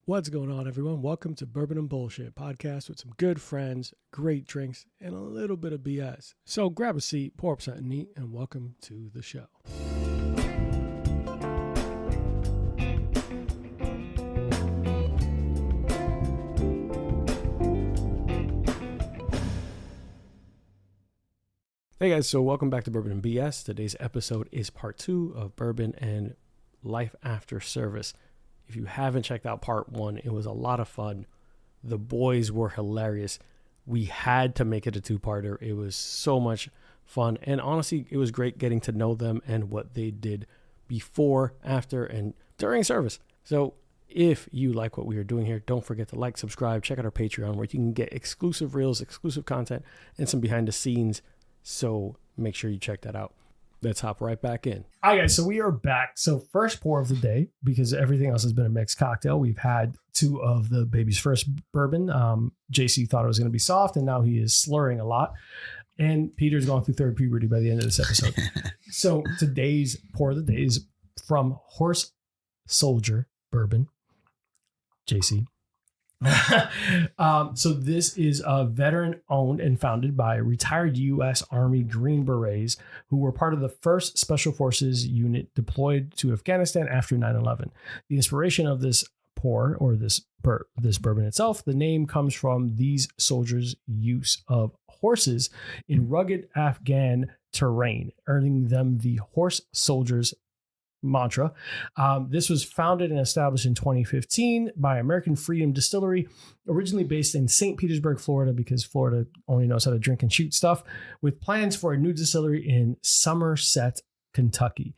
What's going on, everyone? Welcome to Bourbon and Bullshit podcast with some good friends, great drinks, and a little bit of BS. So grab a seat, pour up something neat, and welcome to the show. Hey guys, so welcome back to Bourbon and BS. Today's episode is part 2 of Bourbon and Life After Service. If you haven't checked out part 1, it was a lot of fun. The boys were hilarious. We had to make it a 2-parter. It was so much fun. And honestly, it was great getting to know them and what they did before, after, and during service. So if you like what we are doing here, don't forget to like, subscribe, check out our Patreon where you can get exclusive reels, exclusive content, and some behind the scenes. So make sure you check that out. Let's hop right back in. All right, guys, so we are back. So first pour of the day, because everything else has been a mixed cocktail. We've had 2 of the baby's first bourbon. JC thought it was going to be soft, and now he is slurring a lot. And Peter's going through third puberty by the end of this episode. So today's pour of the day is from Horse Soldier Bourbon. JC. So this is veteran owned and founded by retired U.S. Army Green Berets who were part of the first Special Forces unit deployed to Afghanistan after 9/11. The inspiration of this pour, or this bourbon itself, the name comes from these soldiers' use of horses in rugged Afghan terrain, earning them the Horse Soldiers mantra. This was founded and established in 2015 by American Freedom Distillery, originally based in St. Petersburg, Florida, because Florida only knows how to drink and shoot stuff, with plans for a new distillery in Somerset, Kentucky.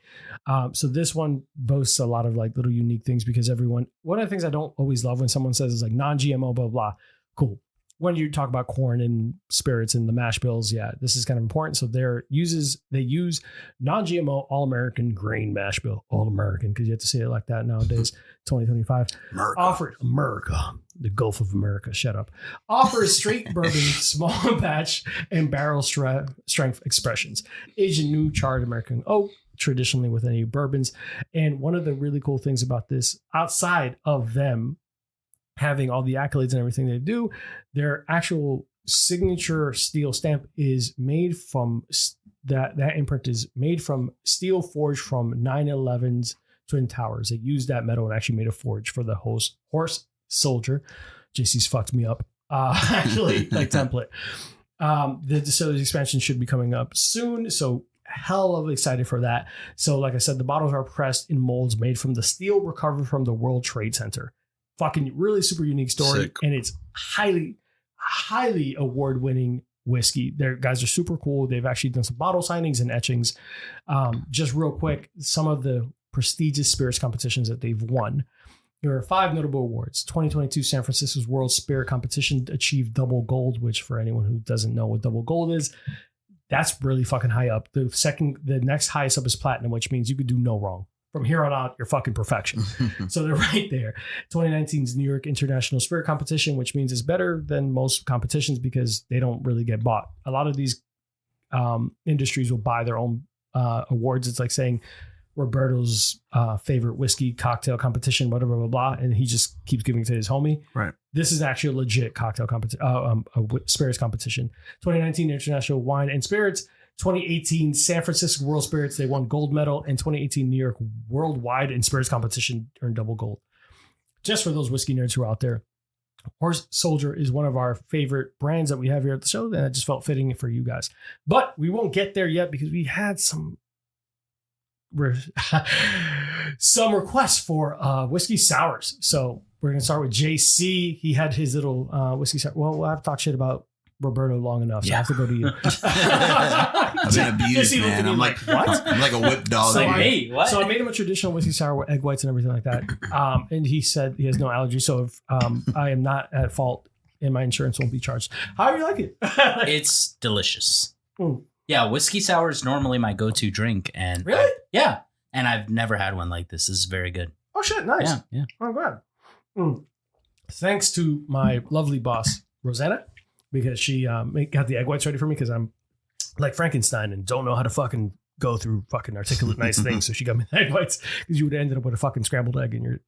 So this one boasts a lot of like little unique things, because one of the things I don't always love when someone says is like non-GMO, blah, blah, cool. When you talk about corn and spirits and the mash bills, yeah, this is kind of important. So they use non-GMO all-American grain mash bill, all-American, because you have to say it like that nowadays, 2025. America, the Gulf of America, shut up. Offers straight bourbon, small batch, and barrel strength expressions. Aged in new charred American oak, traditionally with any bourbons. And one of the really cool things about this, outside of them having all the accolades and everything they do, their actual signature steel stamp is made from that imprint is made from steel forged from 9/11's Twin Towers. They used that metal and actually made a forge for the Horse Soldier. JC's fucked me up. Actually, like template. The distillery's expansion should be coming up soon, so hell of excited for that. So like I said, the bottles are pressed in molds made from the steel recovered from the World Trade Center. Fucking really super unique story. Sick. And it's highly award-winning whiskey. Their guys are super cool. They've actually done some bottle signings and etchings. Just real quick, some of the prestigious spirits competitions that they've won. There are 5 notable awards. 2022 San Francisco's World Spirit Competition achieved double gold, which for anyone who doesn't know what double gold is, that's really fucking high up. The next highest up is platinum, which means you could do no wrong. From here on out, you're fucking perfection. So they're right there. 2019's New York International Spirit Competition, which means it's better than most competitions because they don't really get bought. A lot of these industries will buy their own awards. It's like saying Roberto's favorite whiskey cocktail competition, whatever, blah, blah, blah. And he just keeps giving it to his homie. Right. This is actually a legit cocktail competition, spirits competition. 2019 International Wine and Spirits. 2018 San Francisco World Spirits, they won gold medal, and 2018 New York Worldwide and Spirits Competition earned double gold. Just for those whiskey nerds who are out there, Horse Soldier is one of our favorite brands that we have here at the show, and it just felt fitting for you guys. But we won't get there yet because we had some requests for whiskey sours. So we're going to start with JC. He had his little whiskey sour. Well, we'll have to talk shit about Roberto long enough, so I have to go to you. I've been abused, man. I'm like, what? I'm like a whipped dog. So I made him a traditional whiskey sour with egg whites and everything like that. And he said he has no allergy, so if I am not at fault and my insurance won't be charged. How do you like it? It's delicious. Yeah, whiskey sour is normally my go-to drink, and really, and I've never had one like this. This is very good. Oh shit, nice. Yeah. I'm glad. Thanks to my lovely boss Rosanna, because she got the egg whites ready for me because I'm like Frankenstein and don't know how to fucking go through fucking articulate nice things. So she got me the egg whites because you would have ended up with a fucking scrambled egg in your.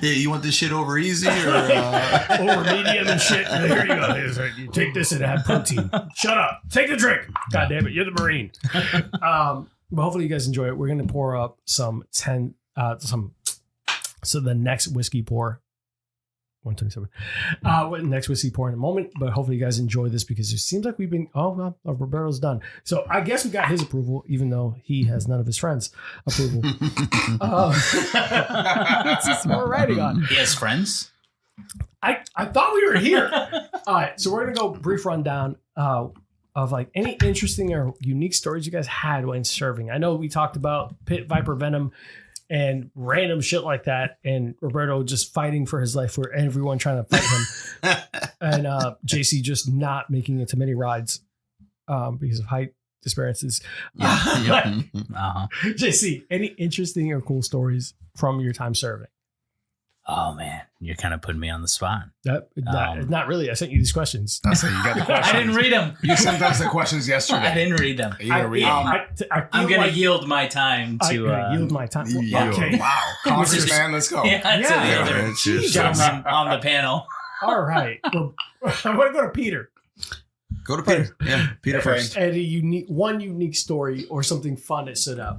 Yeah, you want this shit over easy or over medium and shit? Here you go. You take this and add protein. Shut up. Take the drink. God damn it. You're the Marine. But hopefully you guys enjoy it. We're going to pour up so the next whiskey pour. 127. Next whiskey pour in a moment, but hopefully you guys enjoy this because it seems like we've been. Oh well, Roberto's done. So I guess we got his approval, even though he has none of his friends' approval. That's just what we're writing on. He has friends. I thought we were here. All right, so we're gonna go brief rundown of like any interesting or unique stories you guys had when serving. I know we talked about pit viper venom and random shit like that, and Roberto just fighting for his life for everyone trying to fight him, and JC just not making it to many rides because of height disparities. JC, any interesting or cool stories from your time serving? Oh man, you're kind of putting me on the spot. Not really. I sent you these questions. That's how you got the questions. I didn't read them. You sent us the questions yesterday. I didn't read them. You gotta read them. I'm going to yield my time to. Yield my time. Okay. Wow. Congress, man, let's go. Yeah, to the other gentleman on the panel. All right. Well, I'm going to go to Peter. Go to Peter. Yeah, Peter first. And one unique story or something fun that stood out.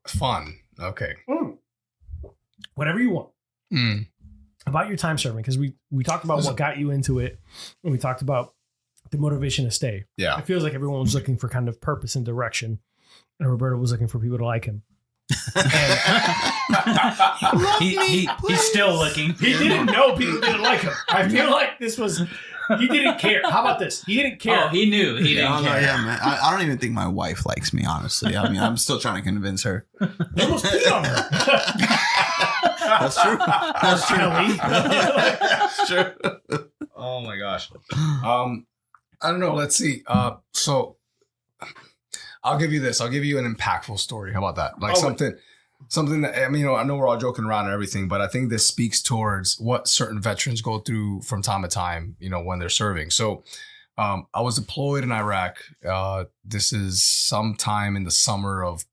Fun. Okay. Whatever you want. About your time serving, because we talked about what got you into it, and we talked about the motivation to stay. Yeah, it feels like everyone was looking for kind of purpose and direction, and Roberto was looking for people to like him. He's still looking. He didn't know people didn't like him. I feel like this was. He didn't care. How about this? He didn't care. Oh, he knew. He didn't care. Yeah, man. I don't even think my wife likes me, honestly. I mean, I'm still trying to convince her. They almost peed on her. That's true. That's true. That's true. Oh my gosh. I don't know. Let's see. So I'll give you this. I'll give you an impactful story. How about that? Like something that, I mean, I know we're all joking around and everything, but I think this speaks towards what certain veterans go through from time to time, when they're serving. So I was deployed in Iraq. This is sometime in the summer of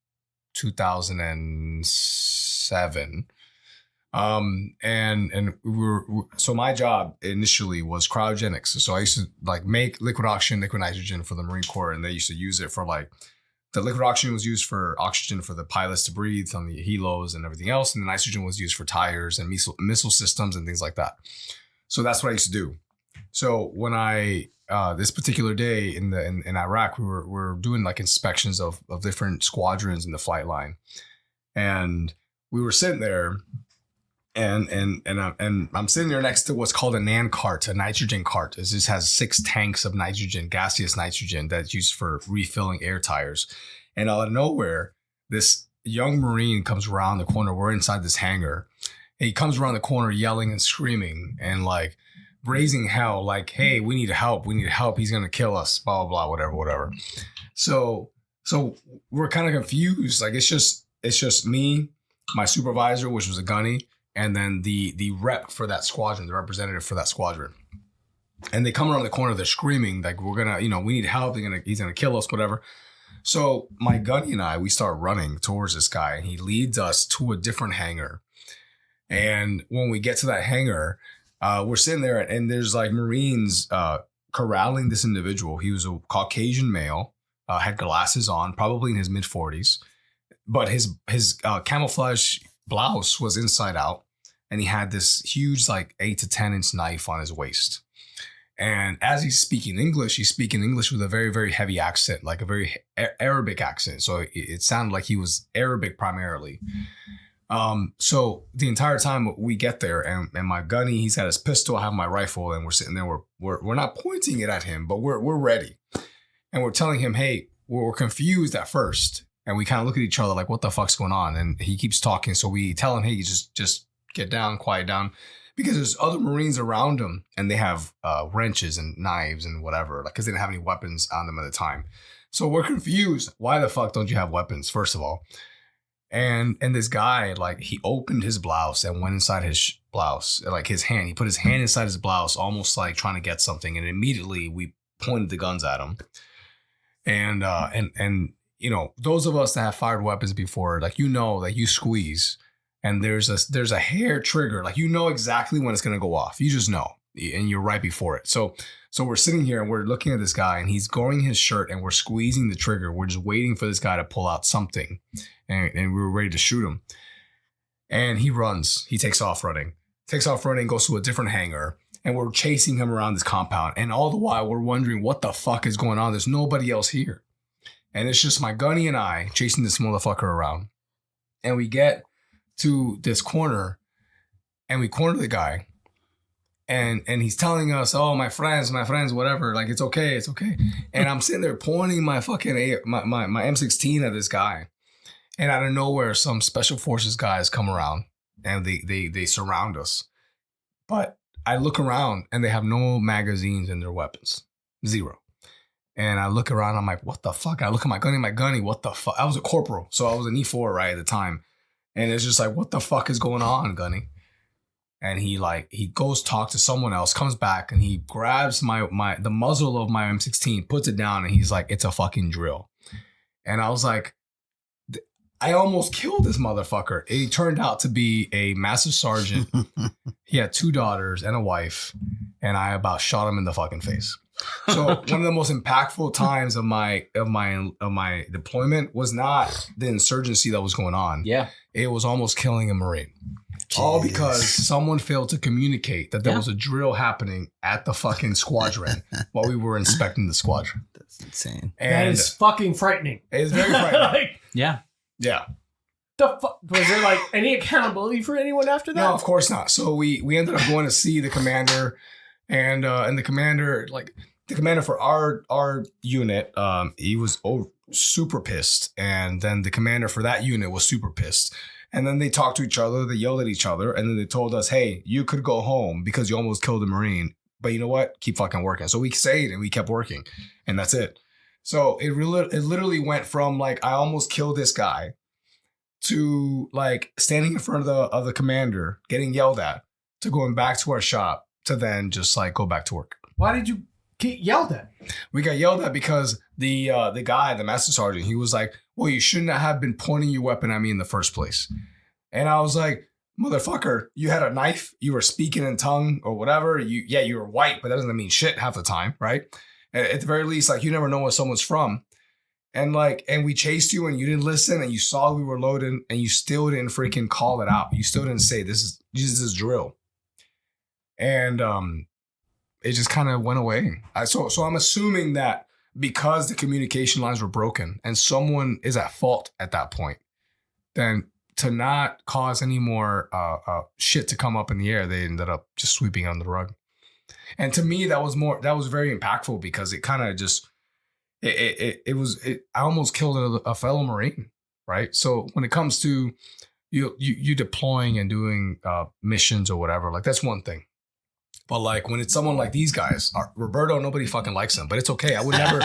2007. So my job initially was cryogenics. So I used to make liquid oxygen, liquid nitrogen for the Marine Corps, and they used to use it for the liquid oxygen was used for oxygen for the pilots to breathe on the helos and everything else. And the nitrogen was used for tires and missile systems and things like that. So that's what I used to do. So when this particular day in Iraq, we were doing inspections of different squadrons in the flight line. And we were sitting there and I'm sitting there next to what's called a NAN cart, a nitrogen cart. This has 6 tanks of nitrogen, gaseous nitrogen that's used for refilling air tires. And out of nowhere, this young Marine comes around the corner. We're inside this hangar. And he comes around the corner yelling and screaming and raising hell, hey, we need help. We need help. He's going to kill us, blah, blah, blah, whatever. So we're kind of confused. It's just me, my supervisor, which was a gunny, and then the rep for that squadron, the representative for that squadron. And they come around the corner, they're screaming, we're going to, we need help. He's going to kill us, whatever. So my gunny and I, we start running towards this guy, and he leads us to a different hangar. And when we get to that hangar, we're sitting there, and there's Marines corralling this individual. He was a Caucasian male, had glasses on, probably in his mid-40s, but his camouflage blouse was inside out, and he had this huge 8 to 10 inch knife on his waist. And as he's speaking English with a very, very heavy accent, a very Arabic accent. So it sounded like he was Arabic primarily. So the entire time we get there, and my gunny, he's got his pistol, I have my rifle, and we're sitting there. We're not pointing it at him, but we're ready, and we're telling him, hey, we're confused at first, and we kind of look at each other what the fuck's going on? And he keeps talking, so we tell him, hey, just get down, quiet down, because there's other Marines around him, and they have wrenches and knives and whatever, because they didn't have any weapons on them at the time. So we're confused. Why the fuck don't you have weapons, first of all? And this guy, he opened his blouse and went inside his blouse, his hand. He put his hand inside his blouse, almost trying to get something. And immediately we pointed the guns at him. And you know, those of us that have fired weapons before, like, you know, like you squeeze and there's a hair trigger, like, you know exactly when it's going to go off. You just know, and you're right before it. So we're sitting here and we're looking at this guy and he's going his shirt and we're squeezing the trigger. We're just waiting for this guy to pull out something, and we were ready to shoot him. And he runs. He takes off running, goes to a different hangar, and we're chasing him around this compound. And all the while we're wondering what the fuck is going on. There's nobody else here. And it's just my gunny and I chasing this motherfucker around. And we get to this corner and we corner the guy. And he's telling us, oh, my friends, whatever. Like, it's okay. And I'm sitting there pointing my fucking my M16 at this guy. And out of nowhere, some special forces guys come around and they surround us. But I look around and they have no magazines in their weapons. Zero. And I look around, I'm like, what the fuck? I look at my gunny, what the fuck? I was a corporal, so I was an E4 right at the time. And it's just like, what the fuck is going on, gunny? And he goes talk to someone else, comes back, and he grabs the muzzle of my M16, puts it down, and he's like, it's a fucking drill. And I was like, I almost killed this motherfucker. He turned out to be a master sergeant. He had 2 daughters and a wife, and I about shot him in the fucking face. So one of the most impactful times of my deployment was not the insurgency that was going on. Yeah. It was almost killing a Marine. Jeez. All because someone failed to communicate that there was a drill happening at the fucking squadron while we were inspecting the squadron. That's insane. And that is fucking frightening. It's very frightening. Yeah. The fuck? Was there like any accountability for anyone after that? No, of course not. So we ended up going to see the commander. And the commander for our unit, he was super pissed. And then the commander for that unit was super pissed. And then they talked to each other, they yelled at each other, and then they told us, hey, you could go home because you almost killed a Marine. But you know what? Keep fucking working. So we stayed and we kept working. And that's it. So it literally went from like, I almost killed this guy to like standing in front of the commander, getting yelled at, to going back to our shop, to then just like go back to work. Why did you get yelled at? We got yelled at because the guy, the master sergeant, he was like, well, you shouldn't have been pointing your weapon at me in the first place. And I was like, motherfucker, you had a knife, you were speaking in tongue or whatever. You were white, but that doesn't mean shit half the time, right? At the very least, like, you never know where someone's from. And we chased you and you didn't listen and you saw we were loaded and you still didn't freaking call it out. You still didn't say this is drill. And it just kind of went away. So I'm assuming that because the communication lines were broken and someone is at fault at that point, then to not cause any more shit to come up in the air, they ended up just sweeping under the rug. And to me, that was very impactful because it kind of just I almost killed a fellow Marine, right? So when it comes to you deploying and doing missions or whatever, like, that's one thing. But like when it's someone like these guys, Roberto, nobody fucking likes him, but it's okay. I would never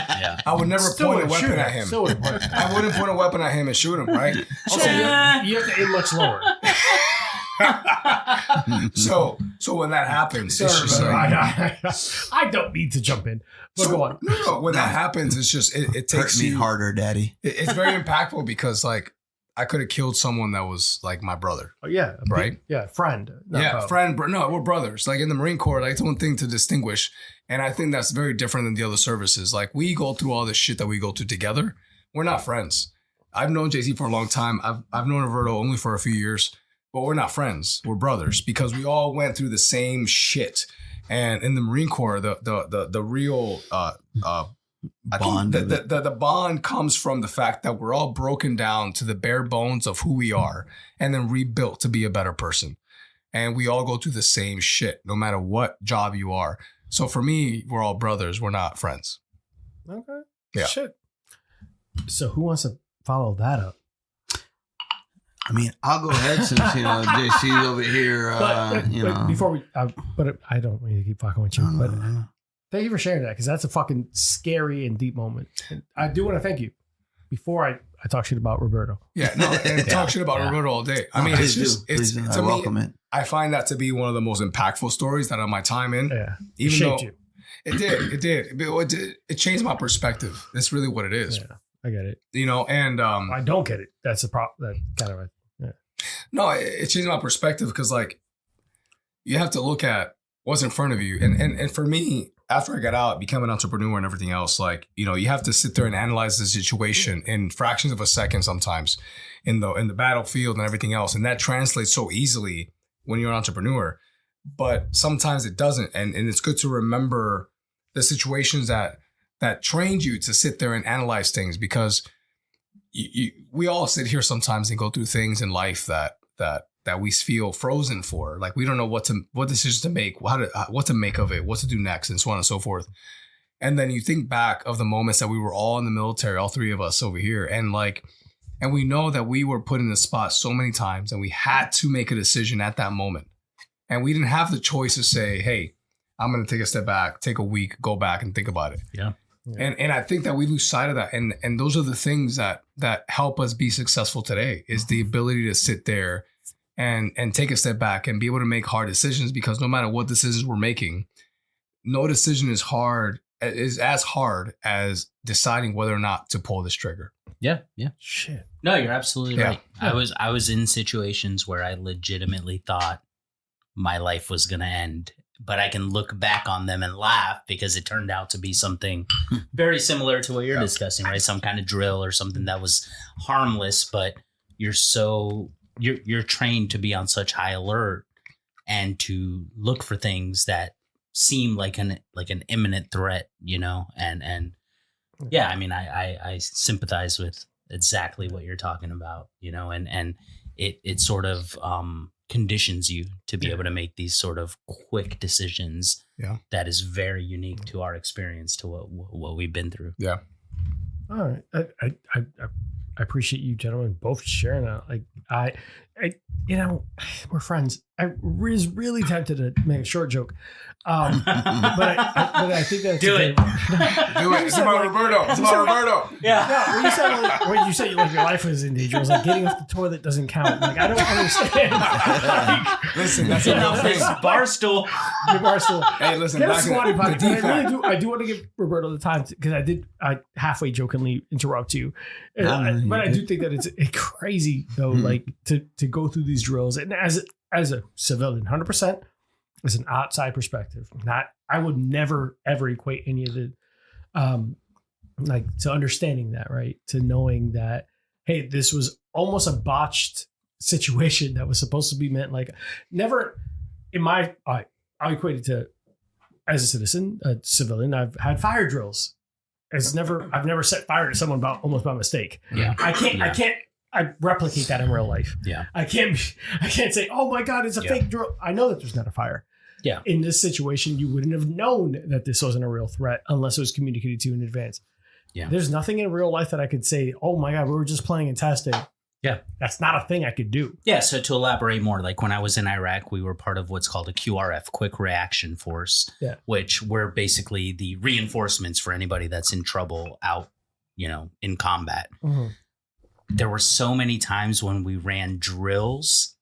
point a weapon at him. I wouldn't point a weapon at him and shoot him, right? Also, you have to aim much lower. So when that happens, it's just I don't need to jump in. But go on. No. When that happens, it's just it takes hurt me harder, Daddy. It's very impactful because like I could have killed someone that was like my brother. Oh yeah, right. Friend. Friend. No, we're brothers. Like in the Marine Corps, like it's one thing to distinguish, and I think that's very different than the other services. Like we go through all this shit that we go through together. We're not friends. I've known JC for a long time. I've known Roberto only for a few years. But we're not friends. We're brothers because we all went through the same shit. And in the Marine Corps, the real bond, the bond comes from the fact that we're all broken down to the bare bones of who we are, and then rebuilt to be a better person. And we all go through the same shit, no matter what job you are. So for me, we're all brothers. We're not friends. Okay. Yeah. Shit. So who wants to follow that up? I mean, I'll go ahead since, JC's over here, but before we, but I don't really keep fucking with you, but thank you for sharing that because that's a fucking scary and deep moment. And I do want to thank you before I talk shit about Roberto. Yeah, no, and talk shit about Roberto all day. I mean, I welcome it. I find that to be one of the most impactful stories that on my time in. Yeah. Even shaped you. It did. It changed my perspective. That's really what it is. Yeah, I get it. You know, and I don't get it. That's a problem. That kind of a no, it changed my perspective because like you have to look at what's in front of you. And for me, after I got out, become an entrepreneur and everything else, like, you know, you have to sit there and analyze the situation in fractions of a second sometimes in the battlefield and everything else. And that translates so easily when you're an entrepreneur. But sometimes it doesn't. And it's good to remember the situations that trained you to sit there and analyze things, because we all sit here sometimes and go through things in life that we feel frozen for. Like we don't know what decisions to make, what to make of it, what to do next, and so on and so forth. And then you think back of the moments that we were all in the military, all three of us over here. And we know that we were put in the spot so many times and we had to make a decision at that moment. And we didn't have the choice to say, hey, I'm going to take a step back, take a week, go back and think about it. Yeah. And I think that we lose sight of that. And those are the things that help us be successful today, is the ability to sit there and take a step back and be able to make hard decisions, because no matter what decisions we're making, no decision is as hard as deciding whether or not to pull this trigger. Yeah. shit. No, you're absolutely right. Yeah. I was in situations where I legitimately thought my life was going to end, but I can look back on them and laugh because it turned out to be something very similar to what you're discussing, right? Some kind of drill or something that was harmless, but you're trained to be on such high alert and to look for things that seem like an imminent threat, you know? And yeah, I mean, I sympathize with exactly what you're talking about, you know, and it sort of conditions you to be able to make these sort of quick decisions. Yeah. That That is very unique to our experience, to what we've been through. Yeah. All right. I appreciate you gentlemen both sharing that. Like I you know, we're friends. I was really tempted to make a short joke. But I think that's Do it. Do it. It's about Roberto. It's about Roberto. Yeah. No, when you said like your life was in danger, it was like getting off the toilet doesn't count. Like I don't understand. Like, Listen, that's Get enough off this thing. barstool. your bar still. Hey, listen, Get a back in squatty the potty. But I DFAC. really do. I do want to give Roberto the time because I halfway jokingly interrupt you, but I do think that it's crazy though, like to go through these drills, and as a civilian, 100%, as an outside perspective, I would never ever equate any of the, like to understanding that, right, to knowing that, hey, this was almost a botched situation that was supposed to be meant like never in my I equate it to, as a citizen, a civilian, I've had fire drills. I've never set fire to someone almost by mistake. Yeah. I replicate that in real life. Yeah. I can't say, oh my God, it's a fake drill. I know that there's not a fire. Yeah. In this situation, you wouldn't have known that this wasn't a real threat unless it was communicated to you in advance. Yeah. There's nothing in real life that I could say, oh my God, we were just playing and testing. Yeah. That's not a thing I could do. Yeah. So to elaborate more, like when I was in Iraq, we were part of what's called a QRF, Quick Reaction Force, which were basically the reinforcements for anybody that's in trouble out, you know, in combat. Mm-hmm. There were so many times when we ran drills,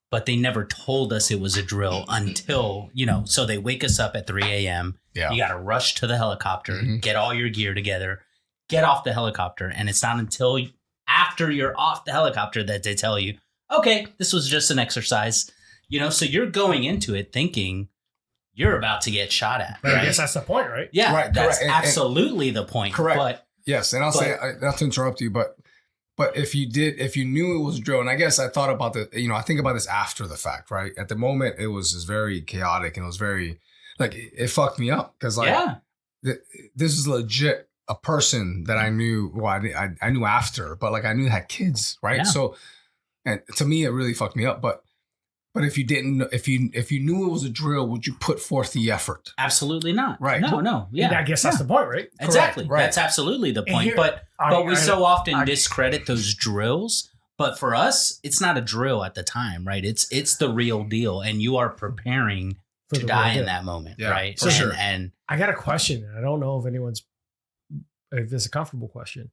but they never told us it was a drill until, you know, so they wake us up at 3 a.m. Yeah. You got to rush to the helicopter, get all your gear together, get off the helicopter. And it's not until after you're off the helicopter that they tell you, okay, this was just an exercise, you know, so you're going into it thinking you're about to get shot at. But right? I guess that's the point, right? Yeah, Right, that's correct. absolutely the point. Correct. But Yes, and I'll say, not to interrupt you, but if you knew it was a drill, and I guess I thought about I think about this after the fact, right? At the moment, it was just very chaotic, and it was very, like, it fucked me up, because this is legit a person that I knew, well, I knew after, but like I knew had kids, right? Yeah. So, and to me, it really fucked me up, but if you didn't, if you knew it was a drill, would you put forth the effort? Absolutely not. Right. No. Yeah. And I guess that's the point, right? Exactly. Correct, right. That's absolutely the point. here- but we so often discredit those drills. But for us, it's not a drill at the time, right? It's the real deal, and you are preparing For to the die real in deal. that moment, Yeah, right? for sure. And I got a question. I don't know if this is a comfortable question.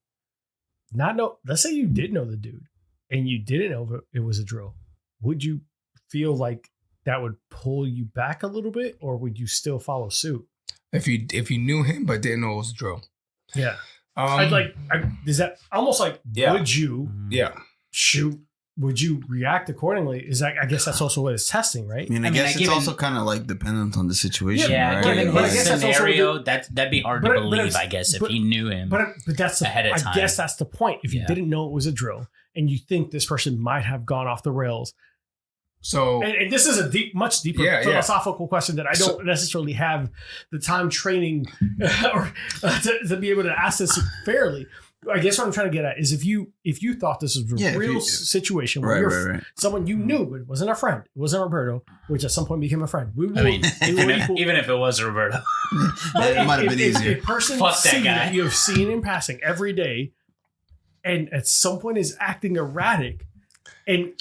Let's say you did know the dude and you didn't know it was a drill. Would you feel like that would pull you back a little bit, or would you still follow suit? If you knew him but didn't know it was a drill. Yeah. Is that almost like, would you shoot? Would you react accordingly? Is that, I guess that's also what it's testing, right? I guess it's also kind of like dependent on the situation. Yeah, right? given But I his guess scenario, that'd be hard to believe, I guess, if he knew him but that's ahead of time. I guess that's the point. If you didn't know it was a drill and you think this person might have gone off the rails. So, and this is a much deeper philosophical question that I don't necessarily have the time training or to be able to ask this fairly. I guess what I'm trying to get at is if you thought this was a real situation where someone you knew, but it wasn't a friend, it wasn't Roberto, which at some point became a friend. Even if it was Roberto, it might have been easier. A person that that you have seen in passing every day, and at some point is acting erratic, and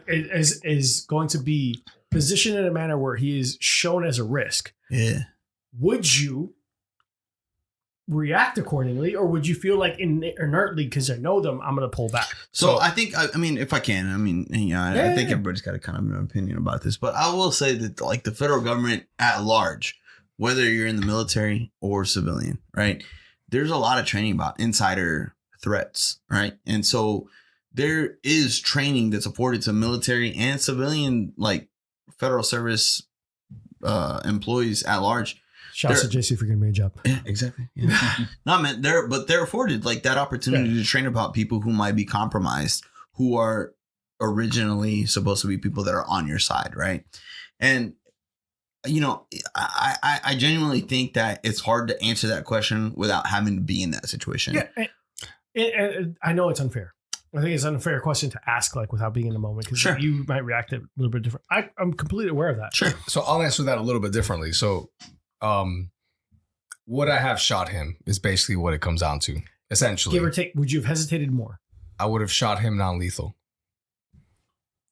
is going to be positioned in a manner where he is shown as a risk. Yeah. Would you react accordingly, or would you feel like inertly, because I know them, I'm going to pull back? So I think, I mean, if I can, I think everybody's got a kind of an opinion about this, but I will say that like the federal government at large, whether you're in the military or civilian, right? There's a lot of training about insider threats, right? And so there is training that's afforded to military and civilian, like federal service employees at large. Shouts to JC for giving me a job. Yeah, exactly. Yeah. No, man, they're afforded like that opportunity to train about people who might be compromised, who are originally supposed to be people that are on your side, right? And I genuinely think that it's hard to answer that question without having to be in that situation. Yeah, I know it's unfair. I think it's an unfair question to ask, like, without being in the moment, because you might react a little bit different. I'm completely aware of that. Sure. So I'll answer that a little bit differently. So, would I have shot him is basically what it comes down to. Essentially, give or take, would you have hesitated more? I would have shot him non-lethal.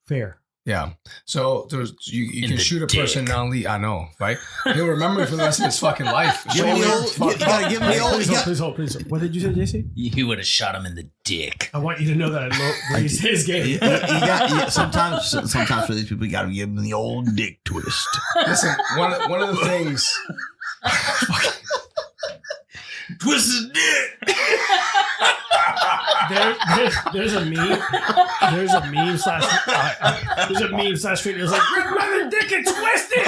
Fair. Yeah. So you can shoot a person non-lethal. I know, right? He'll remember it for the rest of his fucking life. You gotta give me the old. Please hold. What did you say, JC? He would have shot him in the dick. I want you to know that I raised his game. Sometimes for these people, you gotta give them the old dick twist. Listen, one of the things. Twist his dick. There's a meme. There's a meme slash tweet. It's like, rip my dick and twist it.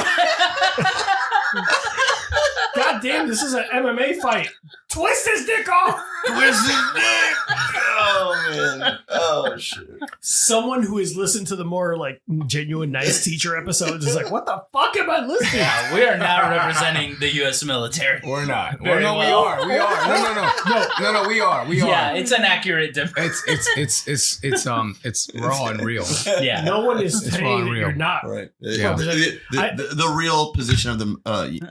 God damn, this is an MMA fight. Twist his dick off. Twist his dick. Oh man. Oh shit. Someone who has listened to the more like genuine nice teacher episodes is like, what the fuck am I listening? Yeah, we are not representing the U.S. military. We're not. We are. No, we are. Yeah, it's an accurate difference. It's raw and real. Yeah. No one is saying that you're not. Right. Yeah. The real position of the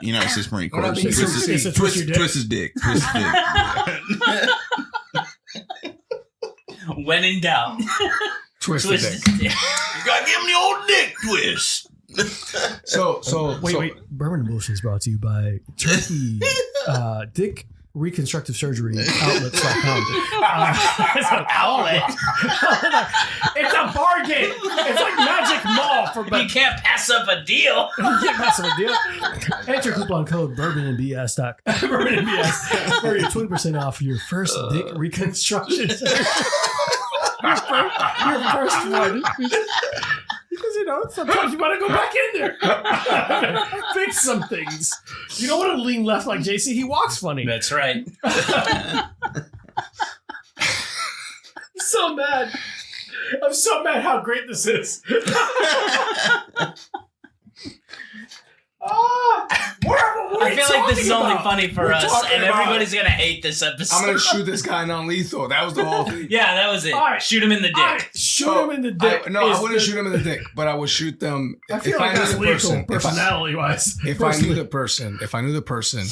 United States Marine Corps is twist his dick. Twist his dick. When in doubt, twist the dick. You gotta give him the old dick twist. So wait. Bourbon and Bullshit is brought to you by Turkey Dick Reconstructive Surgery Outlets.com. It's an outlet. It's a bargain. It's like Magic Mall for. You can't pass up a deal. You can't pass up a deal. Enter coupon code Bourbon and BS for your 20% off your first dick reconstruction. Your first one. Because, sometimes you want to go back in there. Fix some things. You don't want to lean left like JC. He walks funny. That's right. I'm so mad. I'm so mad how great this is. I feel like this is only funny for us, and everybody's going to hate this episode. I'm going to shoot this guy non-lethal. That was the whole thing. Yeah, that was it. Right. Shoot him in the dick. Shoot him in the dick. I wouldn't shoot him in the dick, but I would shoot them. If I knew the person, personality-wise. If I knew the person.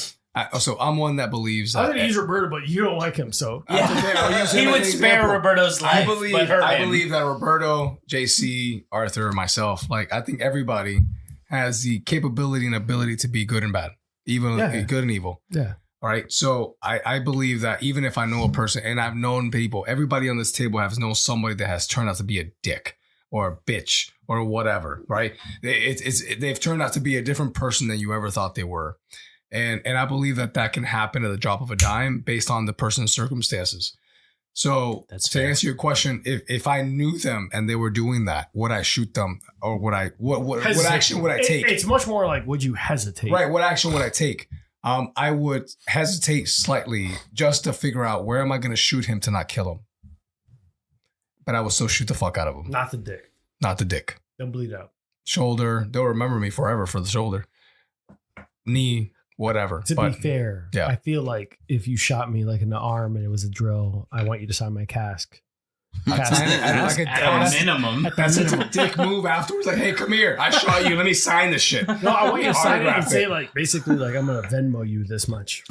So I'm one that believes. I'm going to use Roberto, but you don't like him, so. Yeah. He would spare Roberto's life. I believe that Roberto, JC, Arthur, myself, I think everybody has the capability and ability to be good and bad, even good and evil. Yeah. All right. So I believe that even if I know a person, and I've known people, everybody on this table has known somebody that has turned out to be a dick or a bitch or whatever. Right. They've turned out to be a different person than you ever thought they were. And I believe that can happen at the drop of a dime based on the person's circumstances. So That's to fair. answer your question, if I knew them and they were doing that, would I shoot them, or what action would I take? It's much more like, would you hesitate? Right. What action would I take? I would hesitate slightly just to figure out where am I going to shoot him to not kill him. But I would still shoot the fuck out of him. Not the dick. Not the dick. Don't bleed out. Shoulder. They'll remember me forever for the shoulder. Knee. Whatever. To be fair, yeah. I feel like if you shot me like in the arm and it was a drill, I want you to sign my cask. At a minimum. That's a dick move afterwards. Like, hey, come here. I shot you. Let me sign this shit. No, I want you to sign it and Autograph say it. like, basically like, I'm going to Venmo you this much.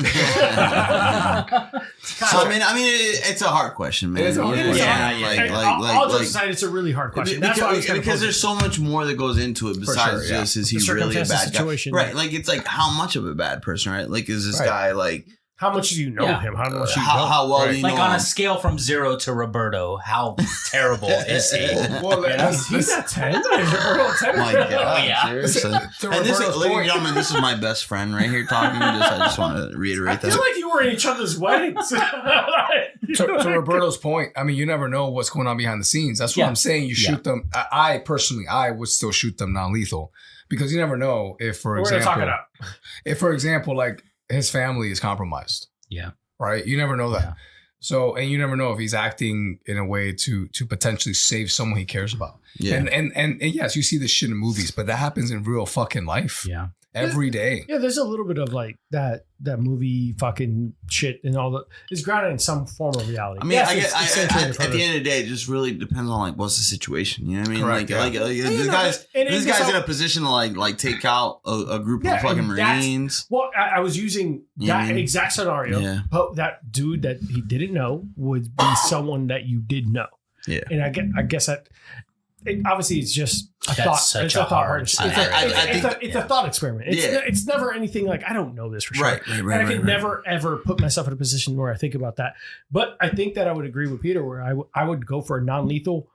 So I mean, it's a hard question, man. It is a hard question. I'll just decide it's a really hard question. That's why I was because there's so much more that goes into it besides sure, yeah. just is The he really a circumstances, bad guy? situation. Right. Like it's like how much of a bad person, right? Like is this Right. guy like How much do you know Yeah. him? How much do you know? how well do you Like know on a him? scale from 0 to Roberto, how terrible is he? Well, He's at 10? Is Earl at 10? My God, Oh, yeah. seriously. To And this, Roberto's ladies and point- gentlemen, this is my best friend right here talking. I just want to I reiterate feel that. like you were in each other's weddings. to Roberto's point, I mean, you never know what's going on behind the scenes. That's what Yeah. I'm saying. You shoot them. I personally, I would still shoot them non-lethal because you never know if, for We're going to talk example, it out. if, for example, like his family is compromised, Yeah. right? You never know that. Yeah. So, and you never know if he's acting in a way to potentially save someone he cares about. Yeah. And yes, you see this shit in movies, but that happens in real fucking life Yeah. every day. Yeah, there's a little bit of like that movie fucking shit and all that. It's grounded in some form of reality. I mean, Yes, I it's guess essentially at the end of the day, it just really depends on like what's the situation. You know what I mean? Correct, yeah. This guy's in a position to like take out a group Yeah, of fucking and that's- Marines. Well, I was using Yeah, that I mean, exact scenario, yeah. but that dude that he didn't know would be someone that you did know. Yeah. And I guess that obviously it's just a That's thought. such It's a a thought. hard It's scenario. it's a thought experiment. It's never anything like I don't know this for sure. Right. And I could never ever put myself in a position where I think about that. But I think that I would agree with Peter where I would go for a non-lethal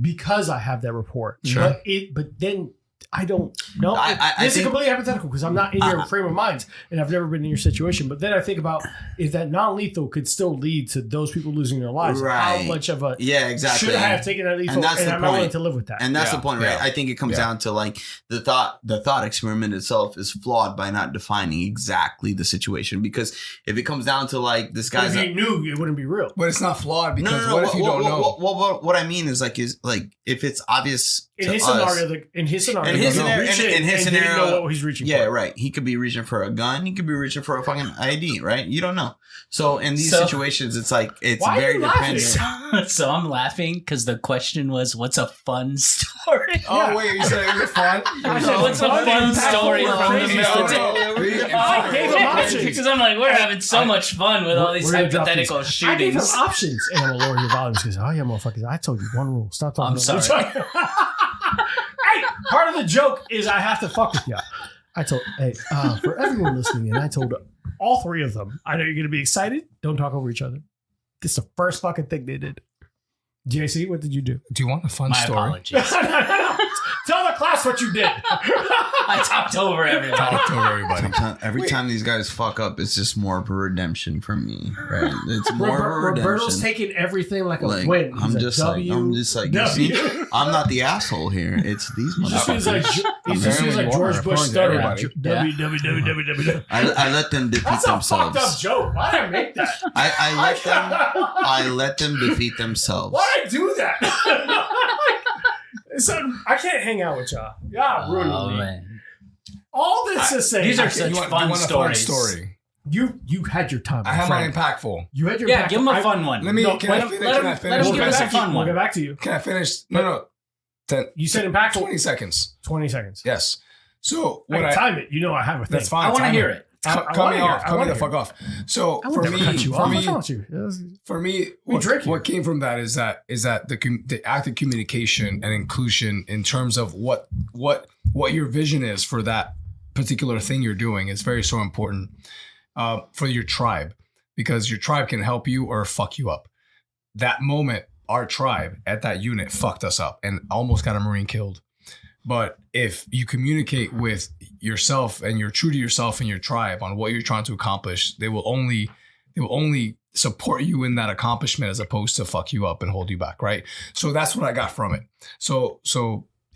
because I have that rapport. Sure. But then I don't know. I This is think- completely hypothetical because I'm not in your frame of mind and I've never been in your situation. But then I think about if that non-lethal could still lead to those people losing their lives. Right. How much of a Yeah, exactly. should I have taken that lethal? And that's the I'm not willing point. to live with that. And that's Yeah, the point, right? yeah. I think it comes Yeah. down to like the thought experiment itself is flawed by not defining exactly the situation. Because if it comes down to like this But guy's if you knew, it wouldn't be real. But it's not flawed no, because no, no. what if you don't know? What I mean is like if it's obvious In to his us, scenario, In his he scenario- reached in his and didn't scenario- know what he's reaching yeah, for. right. He could be reaching for a gun. He could be reaching for a fucking ID, right? You don't know. So in these So- situations, it's like it's Why are very you laughing? dependent. So I'm laughing because the question was, "What's a fun story?" Oh, wait, you said it was fun? I said, What's a fun story from the crazy military? I gave him options. Because I'm like, we're having so much fun with all these We're gonna drop hypothetical these. I gave him shootings. options. And I'm gonna lower your volumes because, oh yeah, motherfuckers, I told you one rule. Stop talking. I'm sorry. Hey, part of the joke is I have to fuck with you. For everyone listening in, I told all three of them, I know you're going to be excited. Don't talk over each other. This is the first fucking thing they did. JC, what did you do? Do you want a fun My story? apologies. Tell the class what you did. I talked over everybody. Talk to everybody. Every time these guys fuck up, it's just more of a redemption for me, right? It's more of a Roberto's redemption. taking everything like a Like, win. He's I'm like, just like, you see, I'm not the asshole here. It's these He just feels like, motherfuckers. he just feels like Apparently George you are, Bush according to stuttering. everybody. www. I let them defeat That's a themselves. fucked up joke. Why did I make that? I let them defeat themselves. Why did I do that? So, I can't hang out with y'all. Y'all ruining Oh, me. man. All this to say, These are I such can't- fun a fun stories. story? you had your time. I my have friend. my impactful. You had your Yeah, back- give him a I- fun one. Let me. No, Can let I him- finish? let Can I him finish? We'll give get us a back to you. fun We'll one. get back to you. Can I finish? No. 10. You said impactful. 20 seconds. 20 seconds. Yes. So I what can time it. You know I have a thing. That's fine. I want to time hear it. Cut me off. I Cut me wanna the hear fuck off. So I for would never cut you me, off. What's wrong with you? for me, We drink here. what came from that is that the act of communication and inclusion in terms of what your vision is for that particular thing you're doing is very so important for your tribe, because your tribe can help you or fuck you up. That moment, our tribe at that unit fucked us up and almost got a Marine killed. But if you communicate with yourself and you're true to yourself and your tribe on what you're trying to accomplish, they will only support you in that accomplishment as opposed to fuck you up and hold you back, right? So that's what I got from it. So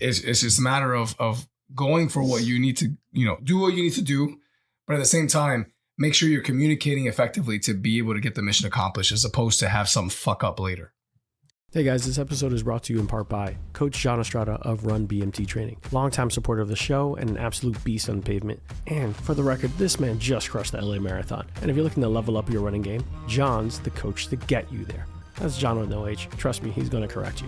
it's just a matter of going for what you need to, do what you need to do, but at the same time, make sure you're communicating effectively to be able to get the mission accomplished as opposed to have some fuck up later. Hey guys, this episode is brought to you in part by Coach John Estrada of Run BMT Training, longtime supporter of the show and an absolute beast on the pavement. And for the record, this man just crushed the LA Marathon. And if you're looking to level up your running game, John's the coach to get you there. That's John with no H. Trust me, he's going to correct you.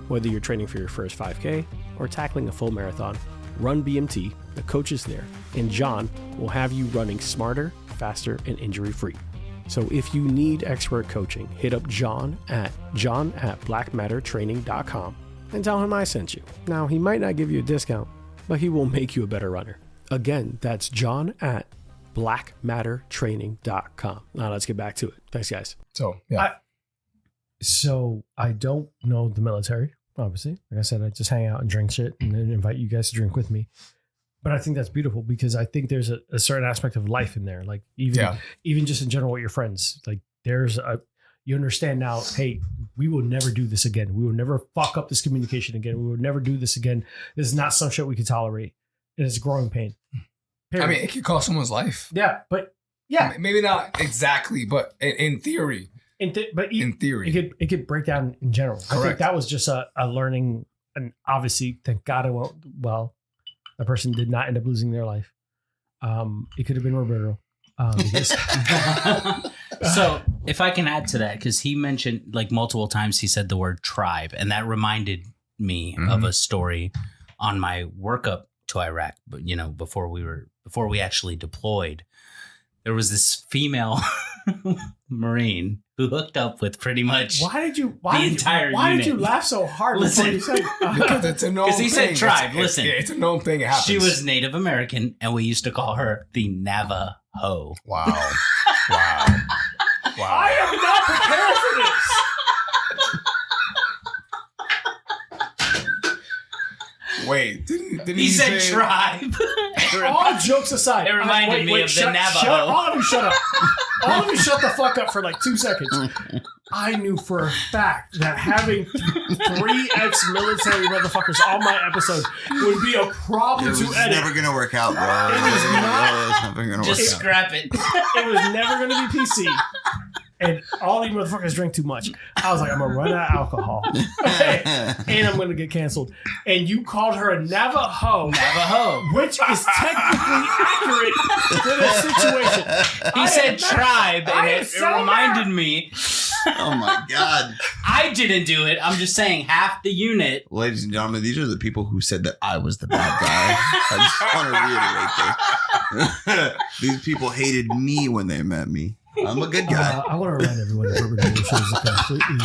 Whether you're training for your first 5K or tackling a full marathon, Run BMT, the coach is there, and John will have you running smarter, faster, and injury-free. So if you need expert coaching, hit up John at blackmattertraining.com and tell him I sent you. Now, he might not give you a discount, but he will make you a better runner. Again, that's John at blackmattertraining.com. Now let's get back to it. Thanks, guys. So, yeah. I don't know the military, obviously. Like I said, I just hang out and drink shit and then invite you guys to drink with me. But I think that's beautiful because I think there's a certain aspect of life in there. Like even just in general with your friends, like you understand now, hey, we will never do this again. We will never fuck up this communication again. We will never do this again. This is not some shit we could tolerate. And it's growing pain. Period. I mean, it could cost someone's life. Yeah, but yeah. Maybe not exactly, but in theory. In theory. It could break down in general. Correct. I think that was just a learning, and obviously, thank God it went well. The person did not end up losing their life. It could have been Roberto. So if I can add to that, because he mentioned like multiple times, he said the word tribe, and that reminded me of a story on my workup to Iraq. But before we actually deployed, there was this female Marine who hooked up with pretty much Why did you laugh so hard? Listen, because it's a known thing. Because he said tribe. Listen, it's a known thing. It happens. She was Native American, and we used to call her the Navajo. Wow. I am not prepared for this. Wait, didn't he said say tribe? All jokes aside, it reminded me of the Navajo. All of you shut up. All of you shut the fuck up for like 2 seconds. I knew for a fact that having 3 ex-military motherfuckers on my episode would be a problem to edit. It was never going to work out, bro. It was never going to work out. Just scrap it. It was never going to be PC. And all these motherfuckers drink too much. I was like, I'm going to run out of alcohol. And I'm going to get canceled. And you called her a Navajo. Which is technically accurate to the situation. He said tribe, and it reminded me. Oh my God. I didn't do it. I'm just saying half the unit. Ladies and gentlemen, these are the people who said that I was the bad guy. I just want to reiterate this. These people hated me when they met me. I'm a good guy. I want to remind everyone that Bourbon Nation is a completely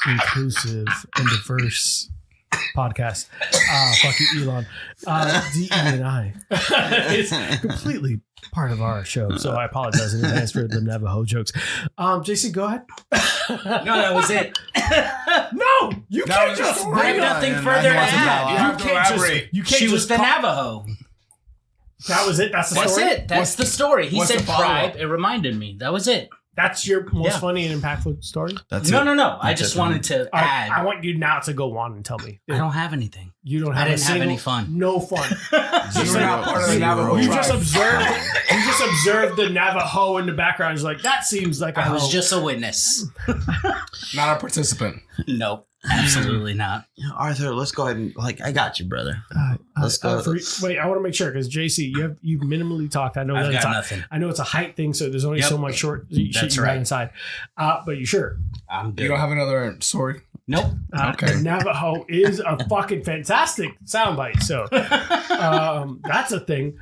inclusive and diverse podcast. Fuck you, Elon. DE&I is completely part of our show, so I apologize in advance for the Navajo jokes. JC, go ahead. No, that was it. No, you can't just bring nothing further to add. She was the Navajo. That was it. That's the story. That's it. That's the story. He said tribe. It reminded me. That was it. That's your most funny and impactful story? No. I just wanted to add. I want you now to go on and tell me. I don't have anything. You don't have I didn't have any fun. No fun. You just observed the Navajo in the background. It's like, that seems like I was just a witness. Not a participant. Nope. Absolutely not. Arthur, let's go ahead and I got you, brother. Let's go. Wait, I want to make sure because JC, you've minimally talked. I know I've got nothing. I know it's a height thing, so there's only so much short shit you got inside. But you sure? I'm good. You don't have another story? Nope. Okay. Navajo is a fucking fantastic soundbite. So that's a thing.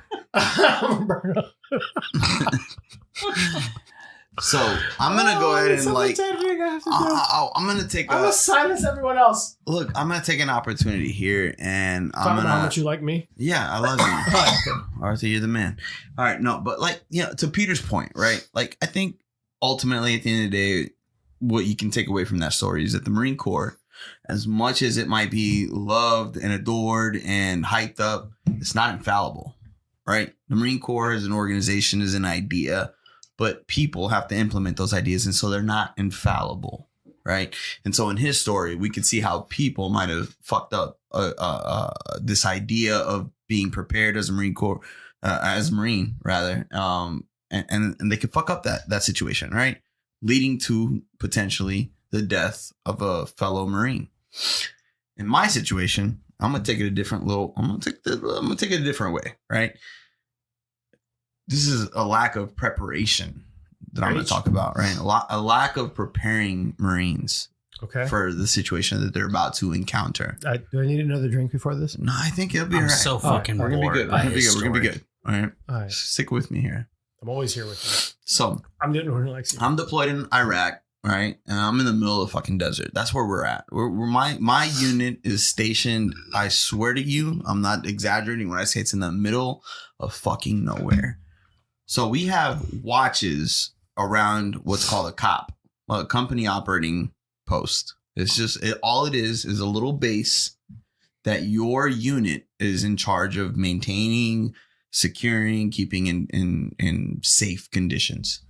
So I'm gonna go ahead and I'm gonna take. I'm gonna silence everyone else. Look, I'm gonna take an opportunity here, and I'm gonna. How much you like me? Yeah, I love you, Arthur. You're the man. All right, no, but to Peter's point, right? I think ultimately at the end of the day, what you can take away from that story is that the Marine Corps as much as it might be loved and adored and hyped up, it's not infallible, right? The Marine Corps as an organization is an idea, but people have to implement those ideas. And so they're not infallible, right? And so in his story, we could see how people might have fucked up this idea of being prepared as a Marine Corps, as a Marine rather. And they could fuck up that situation, right? Leading to potentially the death of a fellow Marine. In my situation, I'm gonna take it a different way, right? This is a lack of preparation that I'm gonna talk about, right? A lack of preparing Marines for the situation that they're about to encounter. Do I need another drink before this? No, I think it'll be all right. So fucking We're gonna be good. We're gonna be good. All right. All right. Stick with me here. I'm always here with you. So I'm deployed in Iraq, right? And I'm in the middle of the fucking desert. That's where we're at. My unit is stationed. I swear to you, I'm not exaggerating when I say it's in the middle of fucking nowhere. So we have watches around what's called a COP, a company operating post. It's just all it is a little base that your unit is in charge of maintaining, securing, keeping in safe conditions.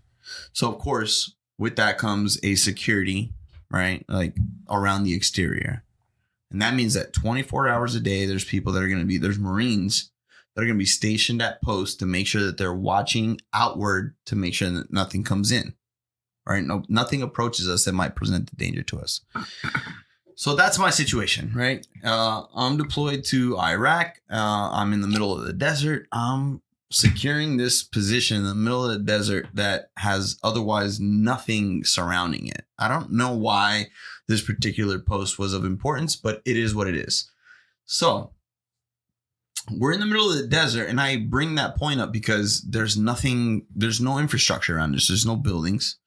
So of course, with that comes a security, right? Like around the exterior. And that means that 24 hours a day, there's Marines that are going to be stationed at post to make sure that they're watching outward to make sure that nothing comes in, right? No, nothing approaches us that might present a danger to us. So that's my situation, right? I'm deployed to Iraq. I'm in the middle of the desert. I'm securing this position in the middle of the desert that has otherwise nothing surrounding it. I don't know why this particular post was of importance, but it is what it is. So we're in the middle of the desert, and I bring that point up because there's no infrastructure around us. There's no buildings.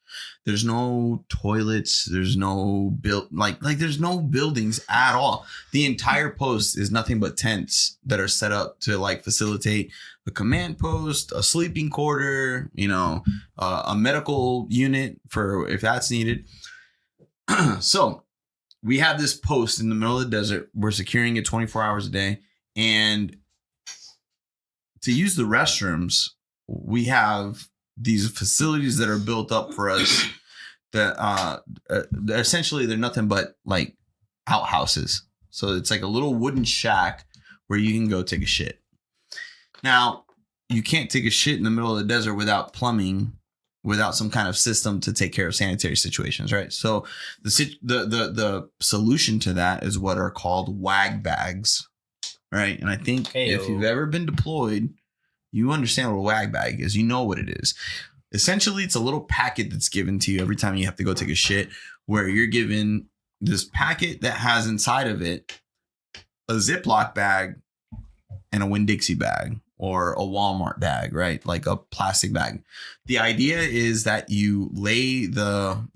There's no toilets. There's no there's no buildings at all. The entire post is nothing but tents that are set up to like facilitate a command post, a sleeping quarter, a medical unit for if that's needed. So we have this post in the middle of the desert. We're securing it 24 hours a day. And to use the restrooms, we have these facilities that are built up for us that essentially they're nothing but like outhouses. So it's like a little wooden shack where you can go take a shit. Now, you can't take a shit in the middle of the desert without plumbing, without some kind of system to take care of sanitary situations, right? So the solution to that is what are called WAG bags, right? And I think if you've ever been deployed, you understand what a WAG bag is. You know what it is. Essentially, it's a little packet that's given to you every time you have to go take a shit, where you're given this packet that has inside of it a Ziploc bag and a Winn-Dixie bag or a Walmart bag, right? Like a plastic bag. The idea is that you lay the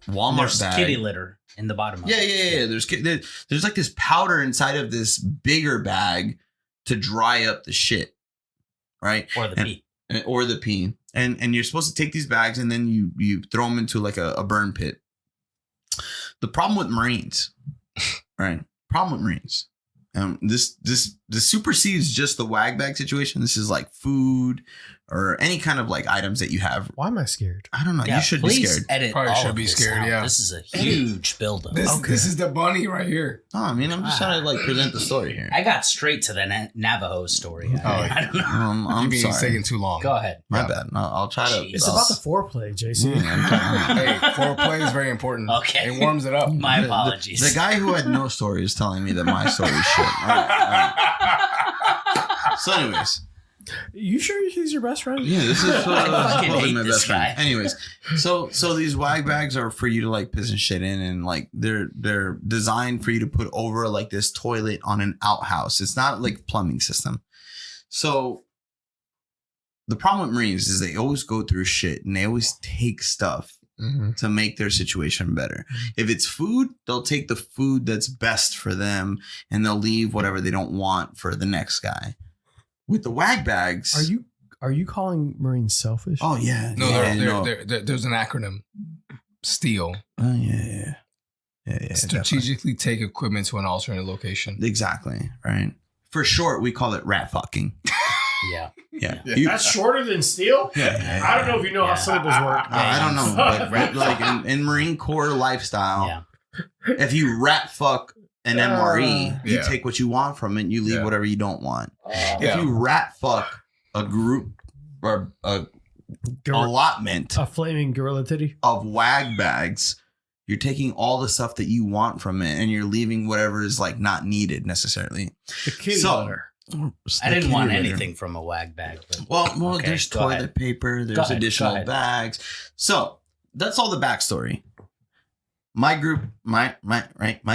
Walmart bag. Kitty litter in the bottom of it. Yeah. There's like this powder inside of this bigger bag to dry up the shit. Right. Or the pee. And you're supposed to take these bags and then you throw them into like a burn pit. The problem with Marines, right? This supersedes just the WAG bag situation. This is like food or any kind of like items that you have. Why am I scared? I don't know. Yeah, you should be scared. Probably should be scared. Yeah. This is a huge buildup. This is the bunny right here. Oh, I mean, I'm just trying to like present the story here. I got straight to the Navajo story. I don't know. I'm sorry. It's taking too long. Go ahead. My bad. I'll try to. It's about the foreplay, JC. Hey, foreplay is very important. Okay. It warms it up. My apologies. The guy who had no story is telling me that my story is shit. All right. So anyways. You sure he's your best friend? Yeah, this is fucking hate my this best guy. friend. Anyways, so these WAG bags are for you to like piss and shit in, and like they're designed for you to put over like this toilet on an outhouse. It's not like a plumbing system. So the problem with Marines is they always go through shit and they always take stuff to make their situation better. If it's food, they'll take the food that's best for them and they'll leave whatever they don't want for the next guy. With the WAG bags, are you calling Marines selfish? Oh yeah, No, there's an acronym. STEAL. Oh yeah. Strategically take equipment to an alternate location. Exactly. Right. For short, we call it rat fucking. Yeah. Yeah. That's shorter than steal? Yeah. I don't know if you know how syllables work. I don't know. But like in Marine Corps lifestyle, if you rat fuck an MRE, you take what you want from it and you leave whatever you don't want. If you rat fuck a group or a allotment, a flaming gorilla titty of wag bags, you're taking all the stuff that you want from it and you're leaving whatever is like not needed necessarily. The kitty litter. I didn't want anything from a wag bag. But well, there's toilet paper, there's additional bags. So that's all the backstory. My group, my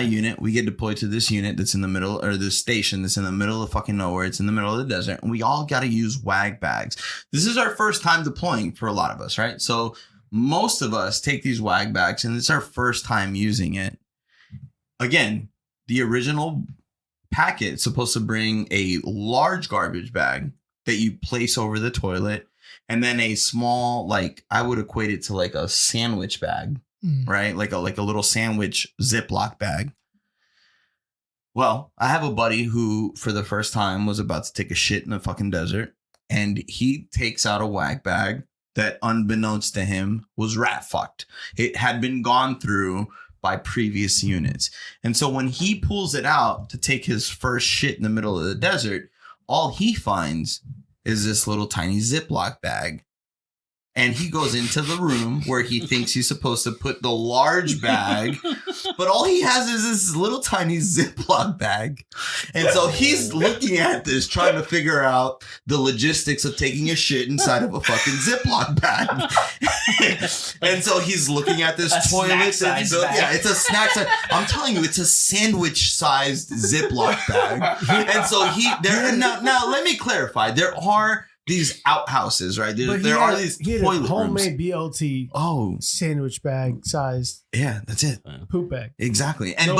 unit, we get deployed to this unit that's in the middle, or this station that's in the middle of fucking nowhere. It's in the middle of the desert, and we all got to use wag bags. This is our first time deploying for a lot of us, right? So most of us take these wag bags, and it's our first time using it. Again, the original packet is supposed to bring a large garbage bag that you place over the toilet, and then a small, like I would equate it to like a sandwich bag, right? Like a little sandwich Ziploc bag. Well, I have a buddy who, for the first time, was about to take a shit in the fucking desert, and he takes out a wag bag that, unbeknownst to him, was rat fucked. It had been gone through by previous units. And so when he pulls it out to take his first shit in the middle of the desert, all he finds is this little tiny Ziploc bag. And he goes into the room where he thinks he's supposed to put the large bag, but all he has is this little tiny Ziploc bag. And so he's looking at this, trying to figure out the logistics of taking a shit inside of a fucking Ziploc bag. And so he's looking at this toilet. Yeah, it's a snack size. I'm telling you, it's a sandwich-sized Ziploc bag. And so now let me clarify. There are these outhouses, right? There are these toilet homemade rooms. BLT sandwich bag sized. Yeah, that's it. Poop bag. Exactly. And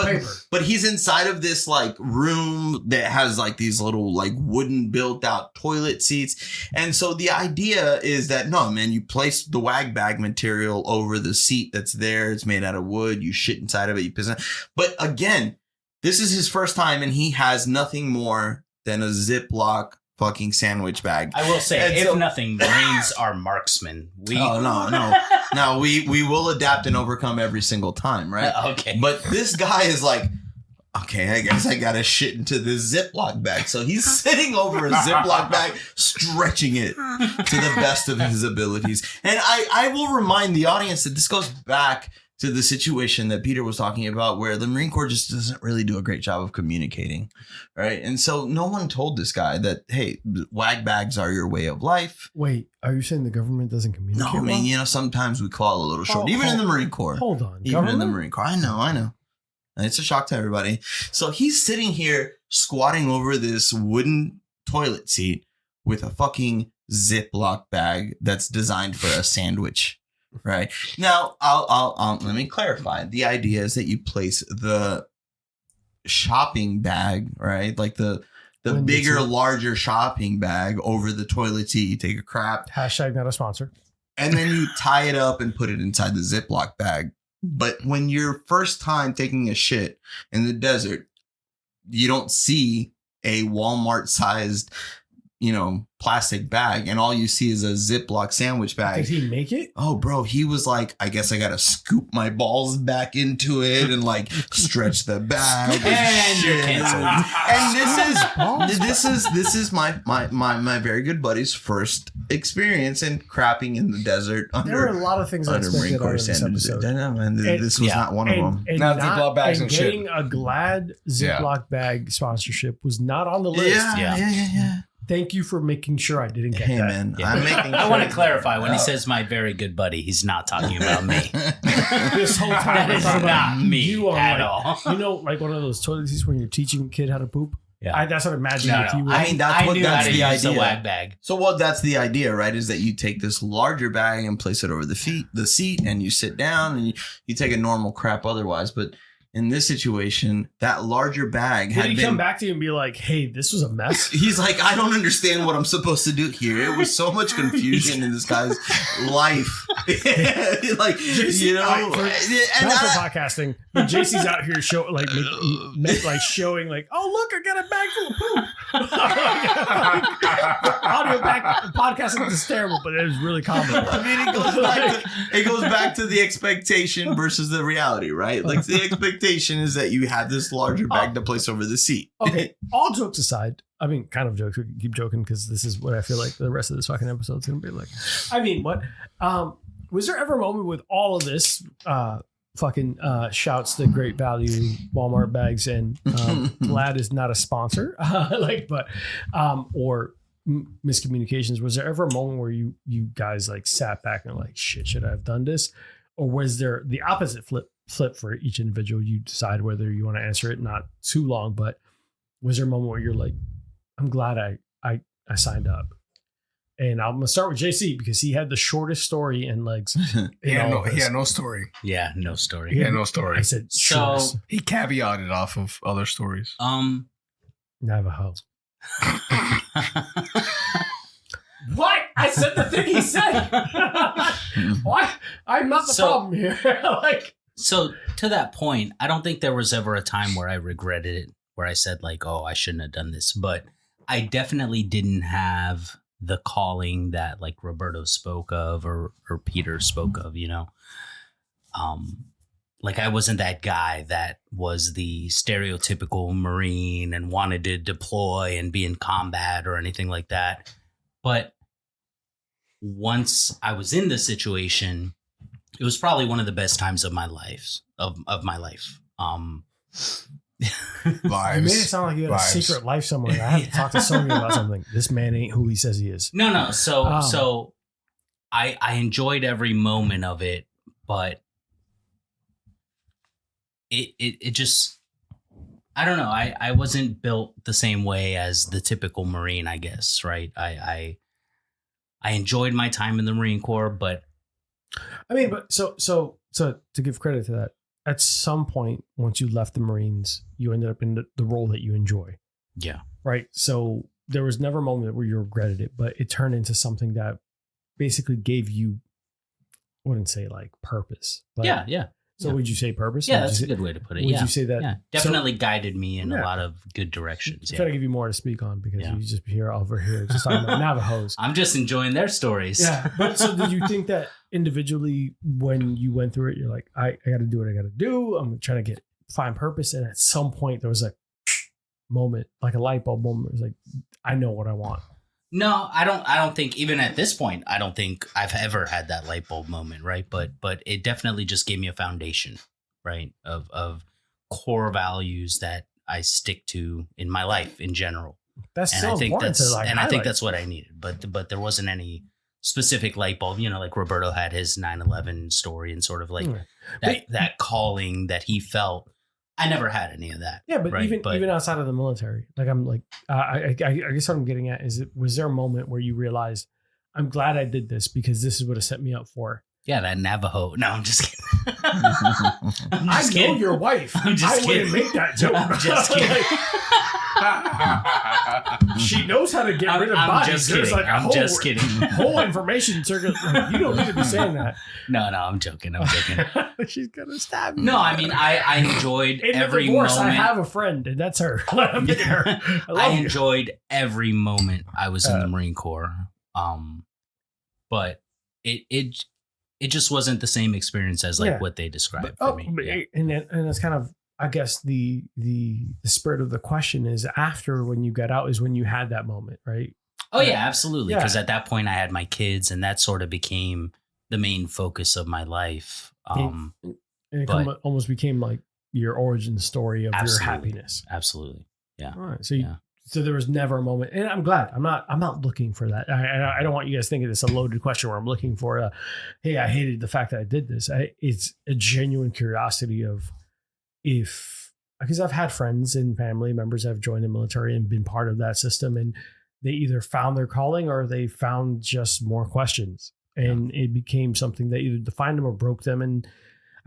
but he's inside of this like room that has like these little like wooden built out toilet seats. And so the idea is that no, man, you place the wag bag material over the seat that's there. It's made out of wood. You shit inside of it. You piss in it. But again, this is his first time and he has nothing more than a Ziploc fucking sandwich bag. I will say, if nothing, Marines are marksmen. No, we will adapt and overcome every single time, right? Okay. But this guy is like, okay, I guess I gotta shit into this Ziploc bag. So he's sitting over a Ziploc bag, stretching it to the best of his abilities. And I will remind the audience that this goes back to the situation that Peter was talking about where the Marine Corps just doesn't really do a great job of communicating, right? And so no one told this guy that, hey, wag bags are your way of life. Wait, are you saying the government doesn't communicate? No, I mean, sometimes we fall a little short, even in the Marine Corps. Hold on. Even in the Marine Corps. I know. And it's a shock to everybody. So he's sitting here squatting over this wooden toilet seat with a fucking Ziploc bag that's designed for a sandwich. Right now, I'll let me clarify. The idea is that you place the shopping bag, right, like the bigger, larger shopping bag over the toilet seat. You take a crap. Hashtag not a sponsor. And then you tie it up and put it inside the Ziploc bag. But when you're first time taking a shit in the desert, you don't see a Walmart-sized, plastic bag, and all you see is a Ziploc sandwich bag. Did he make it? Oh, bro, he was like, I guess I gotta scoop my balls back into it and like stretch the bag. And you're canceled. And this is my very good buddy's first experience in crapping in the desert. There were a lot of things I expected out of this episode. I know, man. This was not one of them. And Ziploc bags and getting shit. a Glad Ziploc bag sponsorship was not on the list. Yeah. Thank you for making sure I didn't get that. Man, yeah. I'm making I want to clarify, when he says my very good buddy, he's not talking about me. This whole time That is not me at all. Like one of those toilet seats when you're teaching a kid how to poop? Yeah. That's what I'm imagining if you were. I knew how to use a wag bag. So that's the idea, right? Is that you take this larger bag and place it over the seat, and you sit down and you take a normal crap otherwise. But in this situation, that larger bag Did he come back to you and be like, "Hey, this was a mess"? He's like, I don't understand what I'm supposed to do here. It was so much confusion in this guy's life. Like, JC, you know, not for podcasting, but JC's out here showing like, "Oh, look, I got a bag full of poop." Audio back podcasting is terrible, but it was really common. I mean, it goes back to the expectation versus the reality, right? Like, the expectation is that you have this larger bag to place over the seat. Okay, all jokes aside, I mean, kind of jokes. We can keep joking because this is what I feel like the rest of this fucking episode is going to be like. I mean, what? Was there ever a moment with all of this shouts to Great Value, Walmart bags, and Glad is not a sponsor, or miscommunications? Was there ever a moment where you guys like sat back and like, shit, should I have done this? Or was there the opposite flip for each individual? You decide whether you want to answer it, not too long, but was there a moment where you're like, I'm glad I signed up? And I'm going to start with JC because he had the shortest story and legs. He had no story. Yeah, no story. He had no story. I said, so he caveated off of other stories. Navajo. What? I said the thing he said. What? I'm not the problem here. So to that point, I don't think there was ever a time where I regretted it, where I said like, oh, I shouldn't have done this. But I definitely didn't have the calling that like Roberto spoke of or Peter spoke of, you know. Like I wasn't that guy that was the stereotypical Marine and wanted to deploy and be in combat or anything like that. But once I was in the situation, it was probably one of the best times of my life. Vibes. You made it sound like you had a secret life somewhere. I have to talk to somebody about something. This man ain't who he says he is. No. So I enjoyed every moment of it, but it just, I don't know. I wasn't built the same way as the typical Marine, I guess. Right. I enjoyed my time in the Marine Corps, but I mean, but so to give credit to that, at some point, once you left the Marines, you ended up in the role that you enjoy. Yeah. Right. So there was never a moment where you regretted it, but it turned into something that basically gave you, I wouldn't say like purpose. But yeah. So would you say purpose? Yeah, that's a good way to put it. Would you say that? Yeah, definitely guided me in a lot of good directions. Try to give you more to speak on because you just here over here just talking about Navajos. I'm just enjoying their stories. Yeah. But so did you think that individually when you went through it, you're like, I got to do what I got to do. I'm trying to find purpose. And at some point there was a moment, like a light bulb moment. It was like, I know what I want. No, I don't think even at this point, I don't think I've ever had that light bulb moment. Right. But it definitely just gave me a foundation, right. Of core values that I stick to in my life in general. That's and so I think important that's, to like and highlight. I think that's what I needed. But there wasn't any specific light bulb, you know, like Roberto had his 9/11 story and sort of like that calling that he felt. I never had any of that. Yeah, but right? even outside of the military, like I'm like, I guess what I'm getting at is, was there a moment where you realized, I'm glad I did this because this is what it set me up for? Yeah, that Navajo. No, I'm just kidding. I know your wife. I'm just kidding. Wouldn't make that joke. I'm just kidding. She knows how to get rid of bodies. There's like I'm just kidding. Whole information circuit. Like, you don't need to be saying that. No, I'm joking. She's gonna stab me. No, I mean I enjoyed in every the divorce, moment. I have a friend, and that's her. I'm picking her. I enjoyed every moment I was in the Marine Corps. But it just wasn't the same experience as like what they described for me. And that's kind of, I guess the spirit of the question is, after when you got out is when you had that moment, right? Oh yeah, absolutely. Because at that point I had my kids, and that sort of became the main focus of my life. And it almost became like your origin story of your happiness. Absolutely. Yeah. All right. So there was never a moment, and I'm glad. I'm not looking for that. I don't want you guys thinking it's a loaded question where I'm looking for hey, I hated the fact that I did this. It's a genuine curiosity of, because I've had friends and family members that have joined the military and been part of that system, and they either found their calling or they found just more questions, and it became something that either defined them or broke them. And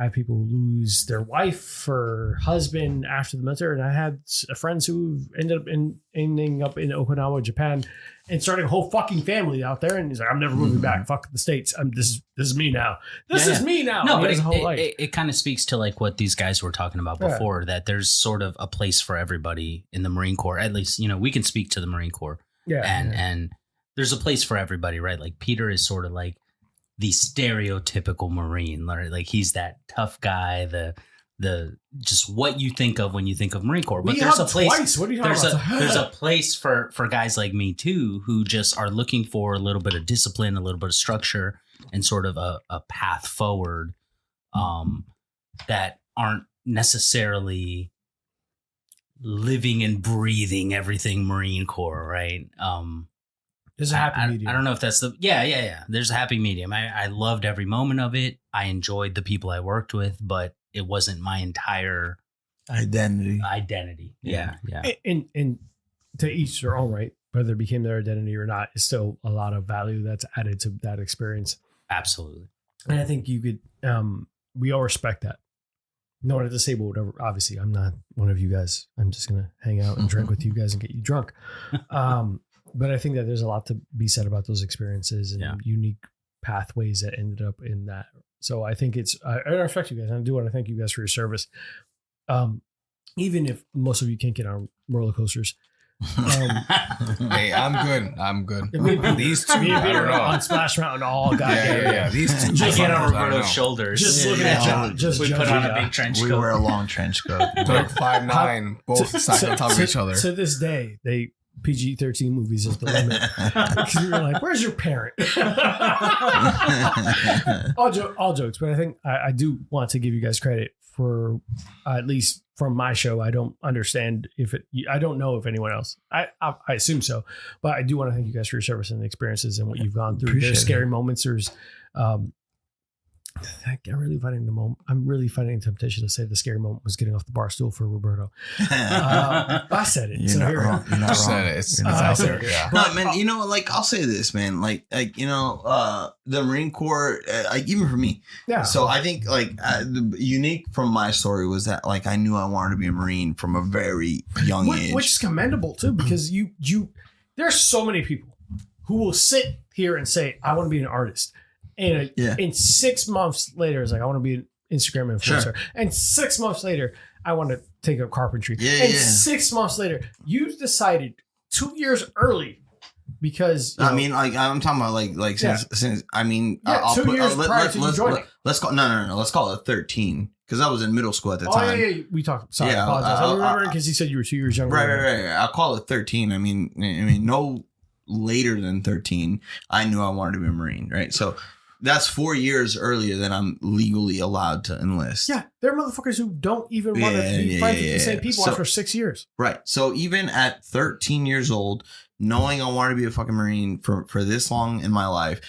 I have people who lose their wife or husband after the military. And I had friends who ended up ending up in Okinawa, Japan, and starting a whole fucking family out there. And he's like, I'm never moving back. Fuck the States. This is me now. This is me now. No, but it kind of speaks to like what these guys were talking about before, that there's sort of a place for everybody in the Marine Corps. At least, we can speak to the Marine Corps. Yeah. And there's a place for everybody, right? Like Peter is sort of like the stereotypical Marine, right? Like he's that tough guy, the just what you think of when you think of Marine Corps. But there's a place. What are you talking about? There's a place for guys like me too, who just are looking for a little bit of discipline, a little bit of structure, and sort of a path forward that aren't necessarily living and breathing everything Marine Corps, right? There's a happy medium. I don't know if that's There's a happy medium. I loved every moment of it. I enjoyed the people I worked with, but it wasn't my entire identity. Yeah. And to each their own, right? Whether it became their identity or not, is still a lot of value that's added to that experience. Absolutely. And I think you could, we all respect that. No one at the table, whatever. Obviously, I'm not one of you guys. I'm just going to hang out and drink with you guys and get you drunk. But I think that there's a lot to be said about those experiences and unique pathways that ended up in that. So I think I respect you guys. And I do want to thank you guys for your service. Even if most of you can't get on roller coasters. Hey, I'm good. These two, I don't know. On Splash Mountain all goddamn. Yeah. These two. I get on Roberto's shoulders. Just looking at John. We put on a big trench coat. We wear a long trench coat. Like 5'9", both stacked on top of each other. To this day, PG-13 movies is the limit. Because we were like, where's your parent? all jokes, but I think I do want to give you guys credit for, at least from my show, I don't understand I don't know if anyone else, I assume so, but I do want to thank you guys for your service and the experiences and what you've gone through. There's scary moments. There's, I'm really fighting the temptation to say the scary moment was getting off the bar stool for Roberto. I said it. You're not wrong. You're not wrong. Said it. It's out there. Yeah. No, man. I'll say this, man. The Marine Corps, even for me. Yeah. So I think the unique from my story was that I knew I wanted to be a Marine from a very young age, which is commendable too, because you there's so many people who will sit here and say, I want to be an artist. And in 6 months later, it's like, I want to be an Instagram influencer. Sure. And 6 months later, I want to take up carpentry. 6 months later, you decided 2 years early because I'm talking about since I'll 2 years prior to you joining. Let's call it 13 because I was in middle school at the time. Yeah. We talked. Sorry, I apologize. I remember because he said you were 2 years younger. Right. I'll call it 13. I mean, no later than 13, I knew I wanted to be a Marine. Right, so. That's 4 years earlier than I'm legally allowed to enlist. Yeah, there are motherfuckers who don't even want to be friends with the same people after 6 years. Right. So even at 13 years old, knowing I wanted to be a fucking Marine for this long in my life,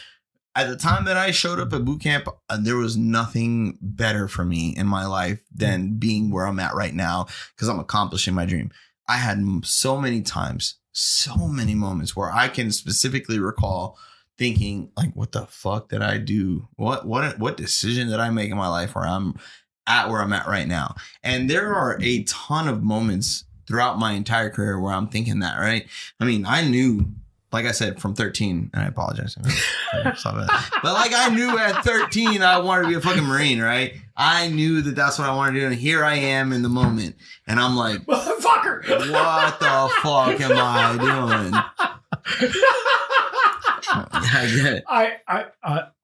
at the time that I showed up at boot camp, there was nothing better for me in my life than being where I'm at right now because I'm accomplishing my dream. I had so many times, so many moments where I can specifically recall thinking what the fuck did I do? What decision did I make in my life where I'm at right now? And there are a ton of moments throughout my entire career where I'm thinking that, right? I mean, I knew, like I said, from 13, and I apologize. But I knew at 13 I wanted to be a fucking Marine, right? I knew that's what I wanted to do. And here I am in the moment. And I'm like, motherfucker, what the fuck am I doing? I get it. I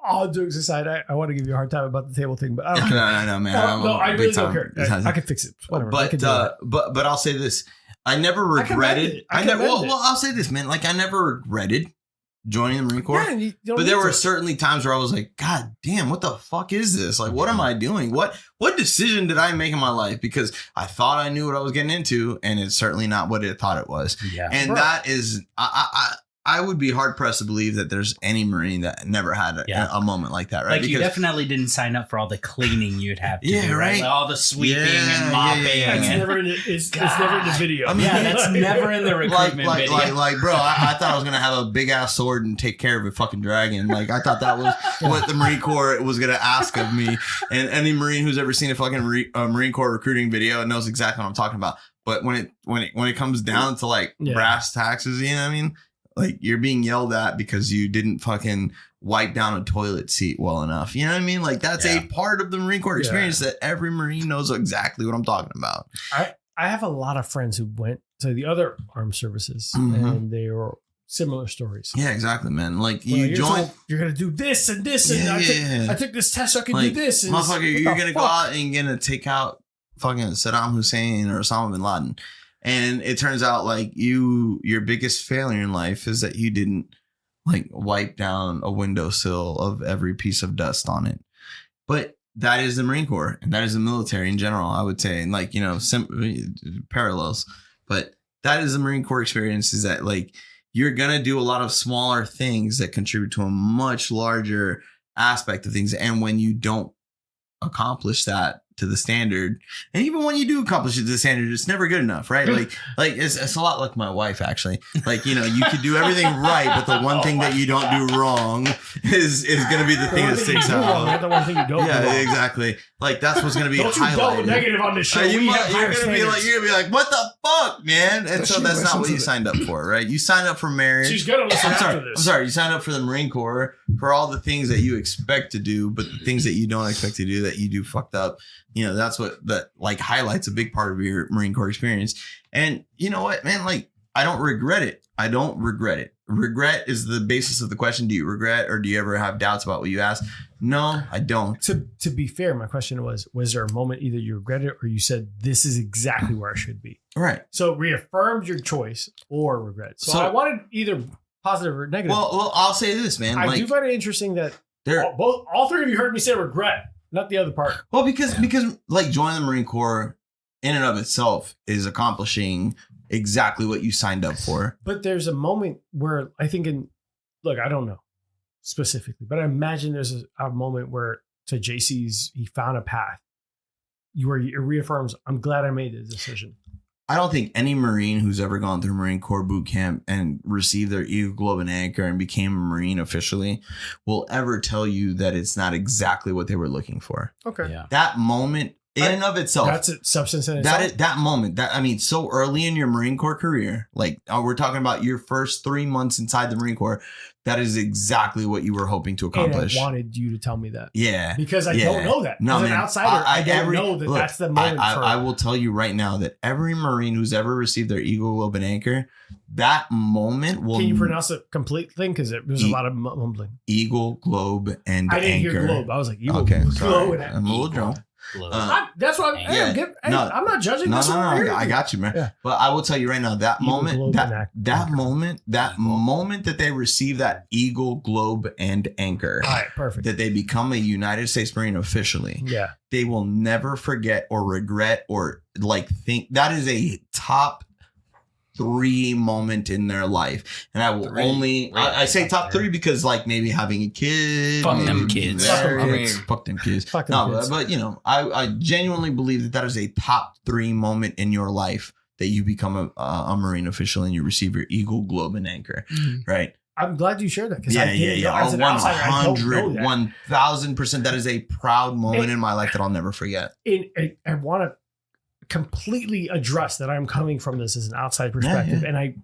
all jokes aside, I want to give you a hard time about the table thing, but I don't care. No, man. No, I really don't care. I can fix it. Whatever. But I'll say this. I never regretted. I'll say this, man. I never regretted joining the Marine Corps. Yeah, but there were certainly times where I was like, God damn, what the fuck is this? What am I doing? What decision did I make in my life? Because I thought I knew what I was getting into, and it's certainly not what I thought it was. Yeah. And that is, I would be hard pressed to believe that there's any Marine that never had a moment like that, right? Like, you definitely didn't sign up for all the cleaning you'd have to do, right? Like all the sweeping and mopping. It's never in the video. I mean, that's never in the recruitment video. Like, bro, I thought I was gonna have a big ass sword and take care of a fucking dragon. Like, I thought that was what the Marine Corps was gonna ask of me. And any Marine who's ever seen a fucking Marine Corps recruiting video knows exactly what I'm talking about. But when it comes down to like brass taxes, you know what I mean? Like, you're being yelled at because you didn't fucking wipe down a toilet seat well enough. You know what I mean? Like, that's a part of the Marine Corps experience that every Marine knows exactly what I'm talking about. I have a lot of friends who went to the other armed services and they were similar stories. Yeah, exactly, man. Like, you join, you're going to do this and this. And I took this test so I can do this. And motherfucker, you're going to go out and you're going to take out fucking Saddam Hussein or Osama bin Laden. And it turns out like your biggest failure in life is that you didn't like wipe down a windowsill of every piece of dust on it. But that is the Marine Corps and that is the military in general, I would say. And like, you know, parallels. But that is the Marine Corps experience, is that like you're going to do a lot of smaller things that contribute to a much larger aspect of things. And when you don't accomplish that to the standard, and even when you do accomplish it to the standard, it's never good enough, right? Like it's a lot like my wife, actually. Like, you know, you could do everything right, but the one thing that you don't do wrong is going to be the thing that sticks out. The one thing you don't do wrong. Exactly. Like, that's what's going to be don't highlighted. Don't you double negative on this show. You're going to be like, what the fuck, man? And so that's not what you signed up for, right? You signed up for marriage. She's going to listen after this. I'm sorry. You signed up for the Marine Corps for all the things that you expect to do, but the things that you don't expect to do that you do fucked up. You know, that's what that like highlights a big part of your Marine Corps experience. And you know what, man? Like, I don't regret it. I don't regret it. Regret is the basis of the question. Do you regret, or do you ever have doubts about what you asked? No, I don't. To be fair, my question was there a moment either you regretted or you said, this is exactly where I should be? Right. So reaffirmed your choice or regret. So I wanted either positive or negative. Well, I'll say this, man. I do find it interesting that all three of you heard me say regret, not the other part. Well, because like joining the Marine Corps in and of itself is accomplishing exactly what you signed up for. But there's a moment where I think I don't know specifically, but I imagine there's a moment where to JC's, he found a path where it reaffirms, I'm glad I made this decision. I don't think any Marine who's ever gone through Marine Corps boot camp and received their Eagle, Globe, and Anchor and became a Marine officially will ever tell you that it's not exactly what they were looking for. Okay. Yeah. That moment in and of itself. That's a substance in itself. That moment, so early in your Marine Corps career, like we're talking about your first 3 months inside the Marine Corps, that is exactly what you were hoping to accomplish. And I wanted you to tell me that. Yeah. Because I don't know that. No, as an outsider, I don't know that that's the moment. I will tell you right now that every Marine who's ever received their Eagle, Globe, and Anchor, that moment will... Can you pronounce the complete thing? Because there's a lot of mumbling. Eagle, Globe, and Anchor. I didn't hear Globe. I was like, Eagle, okay, Globe, and I'm a little drunk. That's what I'm not judging. No, I got you, man. Yeah. But I will tell you right now, that moment that they receive that Eagle, Globe, and Anchor, all right, perfect, that they become a United States Marine officially, they will never forget or regret or like think that is a top 3 moment in their life. And I will I say top 3 because like maybe having a kid. Fuck them kids. Fuck them kids. But you know, I genuinely believe that is a top 3 moment in your life that you become a Marine official and you receive your Eagle, Globe, and Anchor. Mm-hmm. Right. I'm glad you shared that. Yeah. 1000%. That is a proud moment in my life that I'll never forget. I want to completely address that I'm coming from this as an outside perspective. And I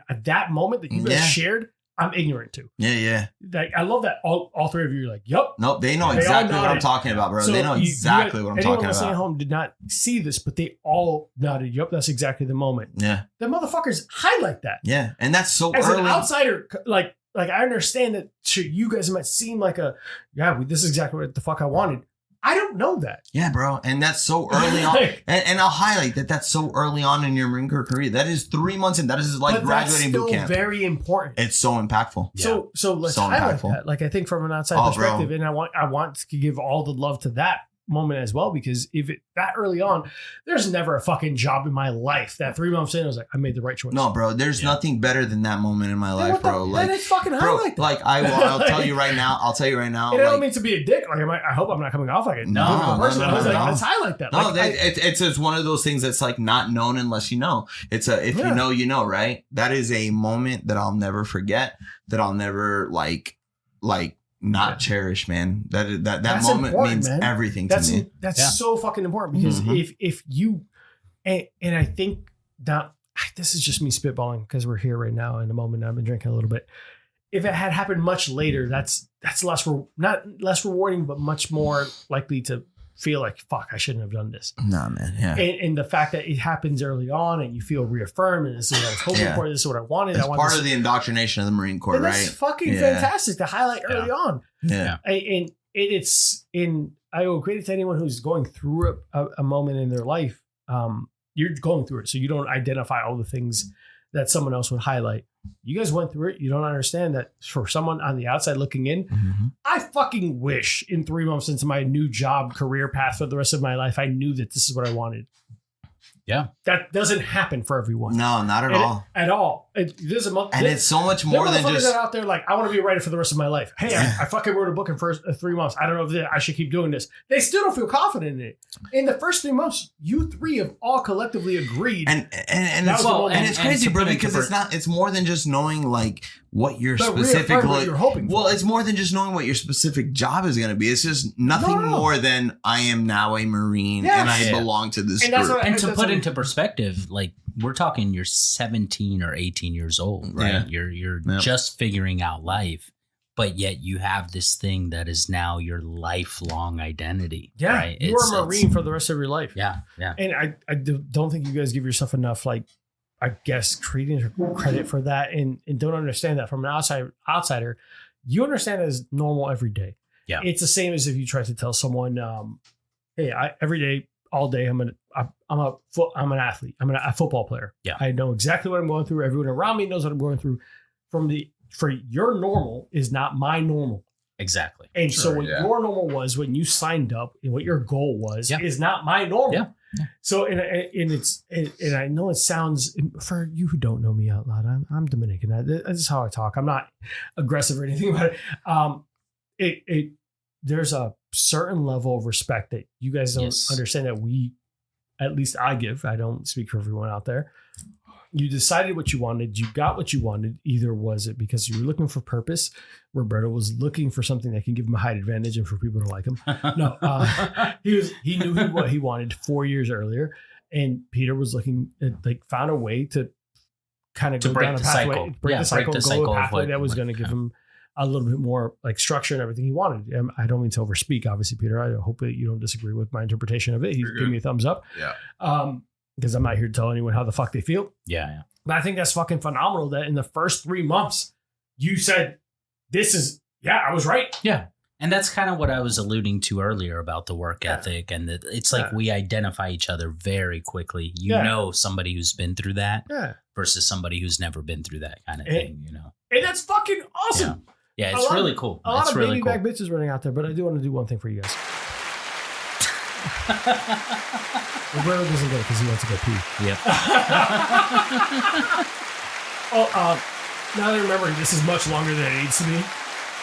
at that moment that you guys shared, I'm ignorant to. Yeah. Like, I love that all 3 of you are like, yep. Nope, they know exactly what I'm talking about, bro. So they know exactly what I'm talking about. Anyone listening at home did not see this, but they all nodded, yep, that's exactly the moment. Yeah. The motherfuckers highlight that. Yeah, and that's so as early. An outsider, like I understand that to you guys it might seem like this is exactly what the fuck I wanted. I don't know that. Yeah, bro. And that's so early on. And I'll highlight that's so early on in your Marine Corps career. That is 3 months in. That is like graduating boot camp. It's very important. It's so impactful. So let's highlight that. Like, I think from an outside perspective, and I want to give all the love to that moment as well, because if it that early on, there's never a fucking job in my life that 3 months in I was like, I made the right choice. No, bro, there's nothing better than that moment in my life, bro. Like, it's fucking highlight that. Like I'll tell you right now. I'll tell you right now. And I don't mean to be a dick. Like, I hope I'm not coming off like a difficult person. I was like, let's highlight that. No, like, it's one of those things that's like not known unless you know. If you know, you know, right? That is a moment that I'll never forget. That I'll never not cherish, man. That moment means everything to me. That's so fucking important, because if you and I think that this is just me spitballing because we're here right now in the moment. I've been drinking a little bit. If it had happened much later, that's not less rewarding, but much more likely to feel like, fuck, I shouldn't have done this. No, man. Yeah. And the fact that it happens early on and you feel reaffirmed, and this is what I was hoping for, this is what I wanted. It's part of the indoctrination of the Marine Corps, right? It's fucking fantastic to highlight early on. Yeah. And I will credit to anyone who's going through a moment in their life. You're going through it, so you don't identify all the things that someone else would highlight. You guys went through it. You don't understand that for someone on the outside looking in, I fucking wish in 3 months into my new job career path for the rest of my life, I knew that this is what I wanted. Yeah. That doesn't happen for everyone. No, not at all. At all. There's a month. And it's so much more than just that out there like, I want to be a writer for the rest of my life. Hey, I fucking wrote a book in first 3 months. I don't know if I should keep doing this. They still don't feel confident in it. In the first 3 months, you three have all collectively agreed. And it's crazy, bro, because it's more than just knowing like what your specific what you're hoping for. Well, it's more than just knowing what your specific job is going to be. It's just nothing more than I am now a Marine and I belong to this group. And to put into perspective, like we're talking, you're 17 or 18 years old, right? Yeah. You're just figuring out life, but yet you have this thing that is now your lifelong identity. Yeah, right? You're a Marine for the rest of your life. Yeah, yeah. And I don't think you guys give yourself enough, like, I guess, credit for that, and don't understand that from an outsider. You understand it as normal every day. Yeah, it's the same as if you try to tell someone, "Hey, every day, all day, I'm an athlete. I'm a football player. Yeah, I know exactly what I'm going through. Everyone around me knows what I'm going through. For your normal is not my normal." Exactly. And so what your normal was when you signed up, and what your goal was is not my normal. Yeah. So and I know it sounds, for you who don't know me out loud, I'm Dominican. This is how I talk. I'm not aggressive or anything, but there's a certain level of respect that you guys don't understand that we, at least I give. I don't speak for everyone out there. You decided what you wanted. You got what you wanted. Either was it because you were looking for purpose. Roberto was looking for something that can give him a height advantage and for people to like him. No, he knew what he wanted 4 years earlier. And Peter was looking at, found a way to kind of go down a pathway, break the cycle, go a pathway that was going to give him a little bit more structure and everything he wanted. I don't mean to overspeak, obviously, Peter. I hope that you don't disagree with my interpretation of it. He's giving me a thumbs up. Yeah. Because I'm not here to tell anyone how the fuck they feel. Yeah. But I think that's fucking phenomenal that in the first 3 months, you said, I was right. Yeah. And that's kind of what I was alluding to earlier about the work ethic. And it's like we identify each other very quickly. You know somebody who's been through that versus somebody who's never been through that kind of thing, you know. And that's fucking awesome. Yeah, it's really cool. A lot of baby back bitches running out there, but I do want to do one thing for you guys. Roberto doesn't go because he wants to go pee. Yep. Now that I remember, this is much longer than it needs to be,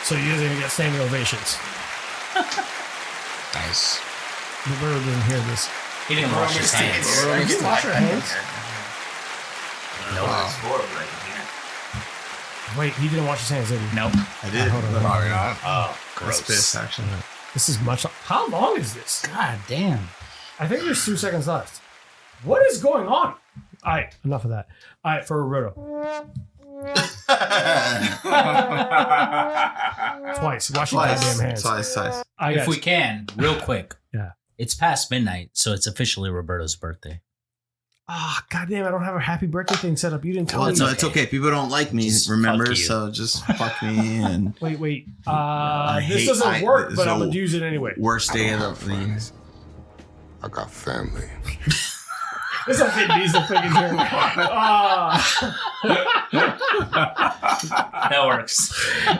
so you guys are gonna get standing ovations. Nice. Roberto didn't hear this. He didn't wash his hands. Did you wash your hands? No. Wait, he didn't wash his hands, did he? Nope. I did. Probably not. Oh, gross. That's piss, actually. This is much. How long is this? God damn. I think there's 2 seconds left. What is going on? All right, enough of that. All right, for Roberto. Twice. Wash your goddamn hands. Twice. If we can, real quick. Yeah. It's past midnight, so it's officially Roberto's birthday. Oh, goddamn, I don't have a happy birthday thing set up. You didn't tell me. No, it's okay. People don't like me, remember? So just fuck me and... Wait. This doesn't work, but I'm going to use it anyway. Worst day of the... I got family. It's a Vin Diesel thing in here. That works.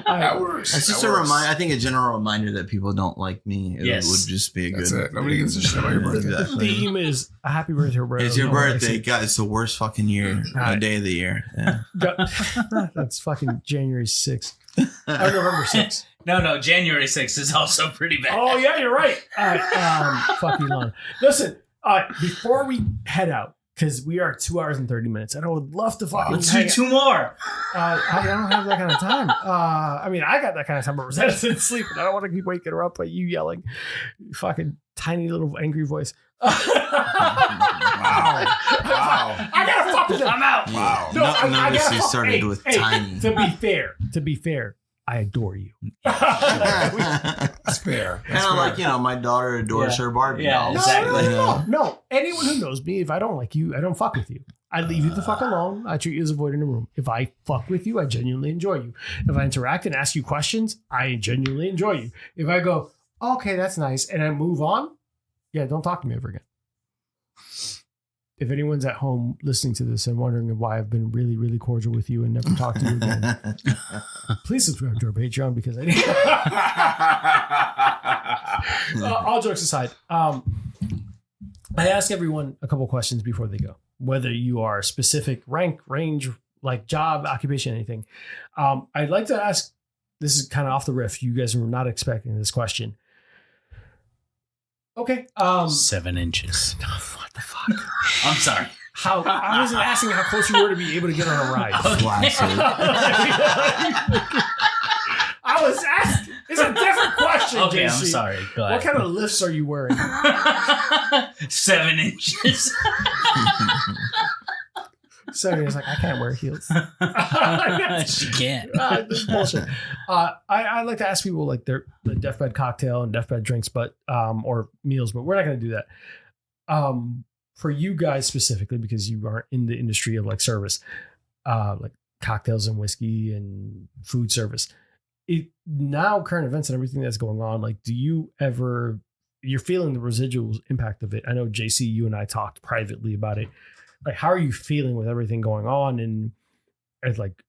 That works. It's just That a works. reminder. I think a general reminder that people don't like me. It Yes. would just be a That's good. it. Nobody gives a shit about your birthday. Exactly. Theme is a happy birthday, bro. It's your No one likes birthday, it. God. It's the worst fucking year, Right. day of the year. Yeah. That's fucking January 6th. Or November 6th. No, January 6th is also pretty bad. Oh, yeah, you're right. All right. Fuck Elon. Listen, before we head out, because we are 2 hours and 30 minutes, and I would love to fucking Let's hang do 2 more. I don't have that kind of time. I mean, I got that kind of time, but Rosetta's in sleep, and I don't want to keep waking her up by you yelling. Fucking tiny little angry voice. Wow. I gotta fuck with him. I'm out. Wow. No, I None of gotta this fuck- started with hey, tiny. To be fair, I adore you. That's fair. Kind of like, my daughter adores her Barbie Yeah, dolls. exactly. No. Anyone who knows me, if I don't like you, I don't fuck with you. I leave you the fuck alone. I treat you as a void in a room. If I fuck with you, I genuinely enjoy you. If I interact and ask you questions, I genuinely enjoy you. If I go, okay, that's nice, and I move on, yeah, don't talk to me ever again. If anyone's at home listening to this and wondering why I've been really, really cordial with you and never talked to you again, please subscribe to our Patreon because all jokes aside, I ask everyone a couple questions before they go, whether you are specific rank, range, like job, occupation, anything. I'd like to ask, this is kind of off the riff. You guys were not expecting this question. Okay. 7 inches. What the fuck? I'm sorry. How I wasn't asking how close you were to be able to get on a ride. Flaccid. I was asking. It's a different question. Okay, JC. I'm sorry. Go What ahead. kind of lifts are you wearing? 7 inches. So he's like, I can't wear heels. She can't. This is bullshit. I like to ask people like their the deathbed cocktail and deathbed drinks, but or meals, but we're not going to do that. For you guys specifically, because you aren't in the industry of like service, like cocktails and whiskey and food service. Now current events and everything that's going on, like, do you ever? You're feeling the residual impact of it. I know JC, you and I talked privately about it. Like, how are you feeling with everything going on? And like,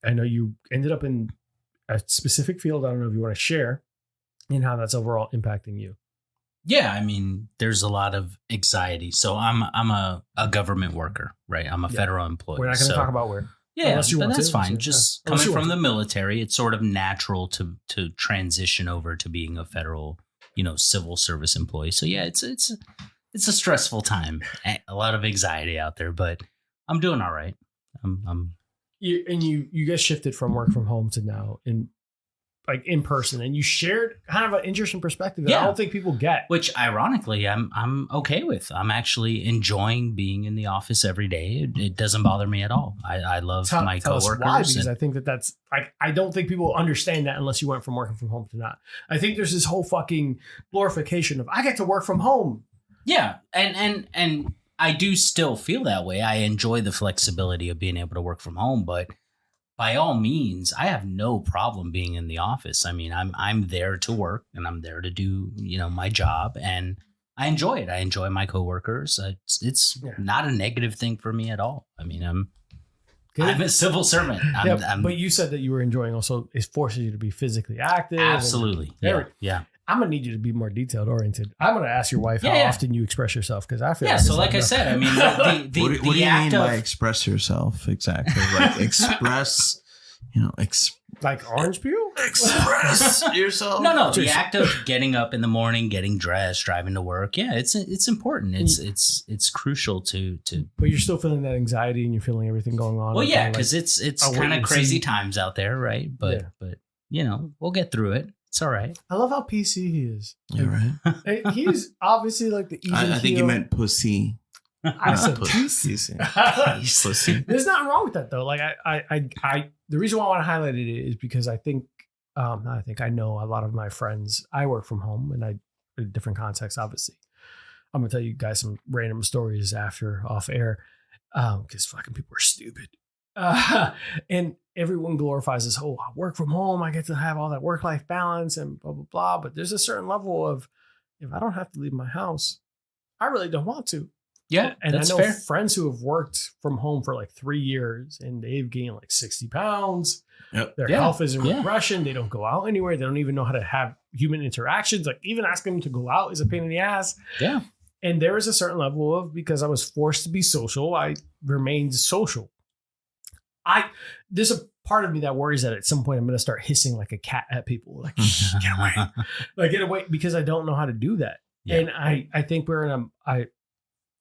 I know you ended up in a specific field. I don't know if you want to share and how that's overall impacting you. Yeah, I mean, there's a lot of anxiety. So I'm a government worker, right? I'm a federal employee. We're not going to talk about where. Yeah, Unless you but want that's to. fine. Yeah. Just Unless you coming from want the military, it's sort of natural to transition over to being a federal, civil service employee. So yeah, it's a stressful time. A lot of anxiety out there, but I'm doing all right. You guys shifted from work from home to now in person, and you shared kind of an interesting perspective that I don't think people get. Which ironically, I'm okay with. I'm actually enjoying being in the office every day. It doesn't bother me at all. I love my Tell us coworkers. why, because I think that's like, I don't think people understand that unless you went from working from home to not. I think there's this whole fucking glorification of I get to work from home. Yeah, and I do still feel that way. I enjoy the flexibility of being able to work from home, but by all means, I have no problem being in the office. I mean, I'm there to work and I'm there to do, my job, and I enjoy it. I enjoy my coworkers. It's not a negative thing for me at all. I mean, I'm a civil servant. But you said that you were enjoying also it forces you to be physically active. Absolutely. Yeah. I'm gonna need you to be more detailed oriented. I'm gonna ask your wife how often you express yourself, because I feel so like I said, I mean, what do you mean by express yourself exactly? Like express, like orange peel. Express yourself. No. The act of getting up in the morning, getting dressed, driving to work. Yeah, it's important. It's crucial to. But you're still feeling that anxiety, and you're feeling everything going on. Well, yeah, because it's kind of crazy times out there, right? But we'll get through it. It's all right. I love how PC he is. You're right. He's obviously like the even I think you meant pussy. I said pussy. Pussy. There's nothing wrong with that though. Like I the reason why I want to highlight it is because I think I know a lot of my friends. I work from home, and in different contexts, obviously. I'm gonna tell you guys some random stories after off air, because fucking people are stupid. And everyone glorifies this whole I work from home. I get to have all that work-life balance and blah, blah, blah. But there's a certain level of, if I don't have to leave my house, I really don't want to. Yeah, And that's I know fair. friends who have worked from home for like 3 years and they've gained like 60 pounds. Yep. Their health is in regression. They don't go out anywhere. They don't even know how to have human interactions. Like even asking them to go out is a pain in the ass. Yeah. And there is a certain level of, because I was forced to be social, I remained social. There's a part of me that worries that at some point I'm going to start hissing like a cat at people. Like, get away. Like, get away, because I don't know how to do that. Yeah. And I think we're in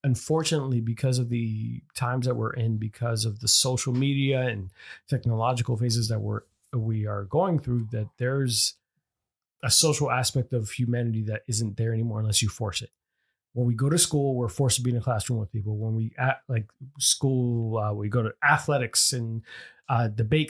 unfortunately, because of the times that we're in, because of the social media and technological phases that we are going through, that there's a social aspect of humanity that isn't there anymore unless you force it. When we go to school, we're forced to be in a classroom with people. When we we go to athletics and debate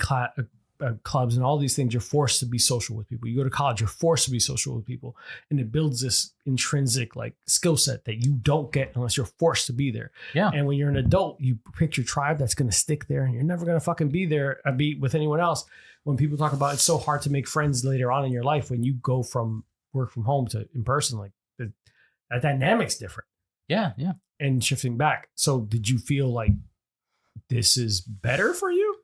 clubs and all these things, you're forced to be social with people. You go to college, you're forced to be social with people. And it builds this intrinsic like skill set that you don't get unless you're forced to be there. Yeah. And when you're an adult, you pick your tribe that's going to stick there, and you're never going to fucking be there, be with anyone else. When people talk about it's so hard to make friends later on in your life, when you go from work from home to in person, like that dynamic's different. Yeah. Yeah. And shifting back. So did you feel like this is better for you?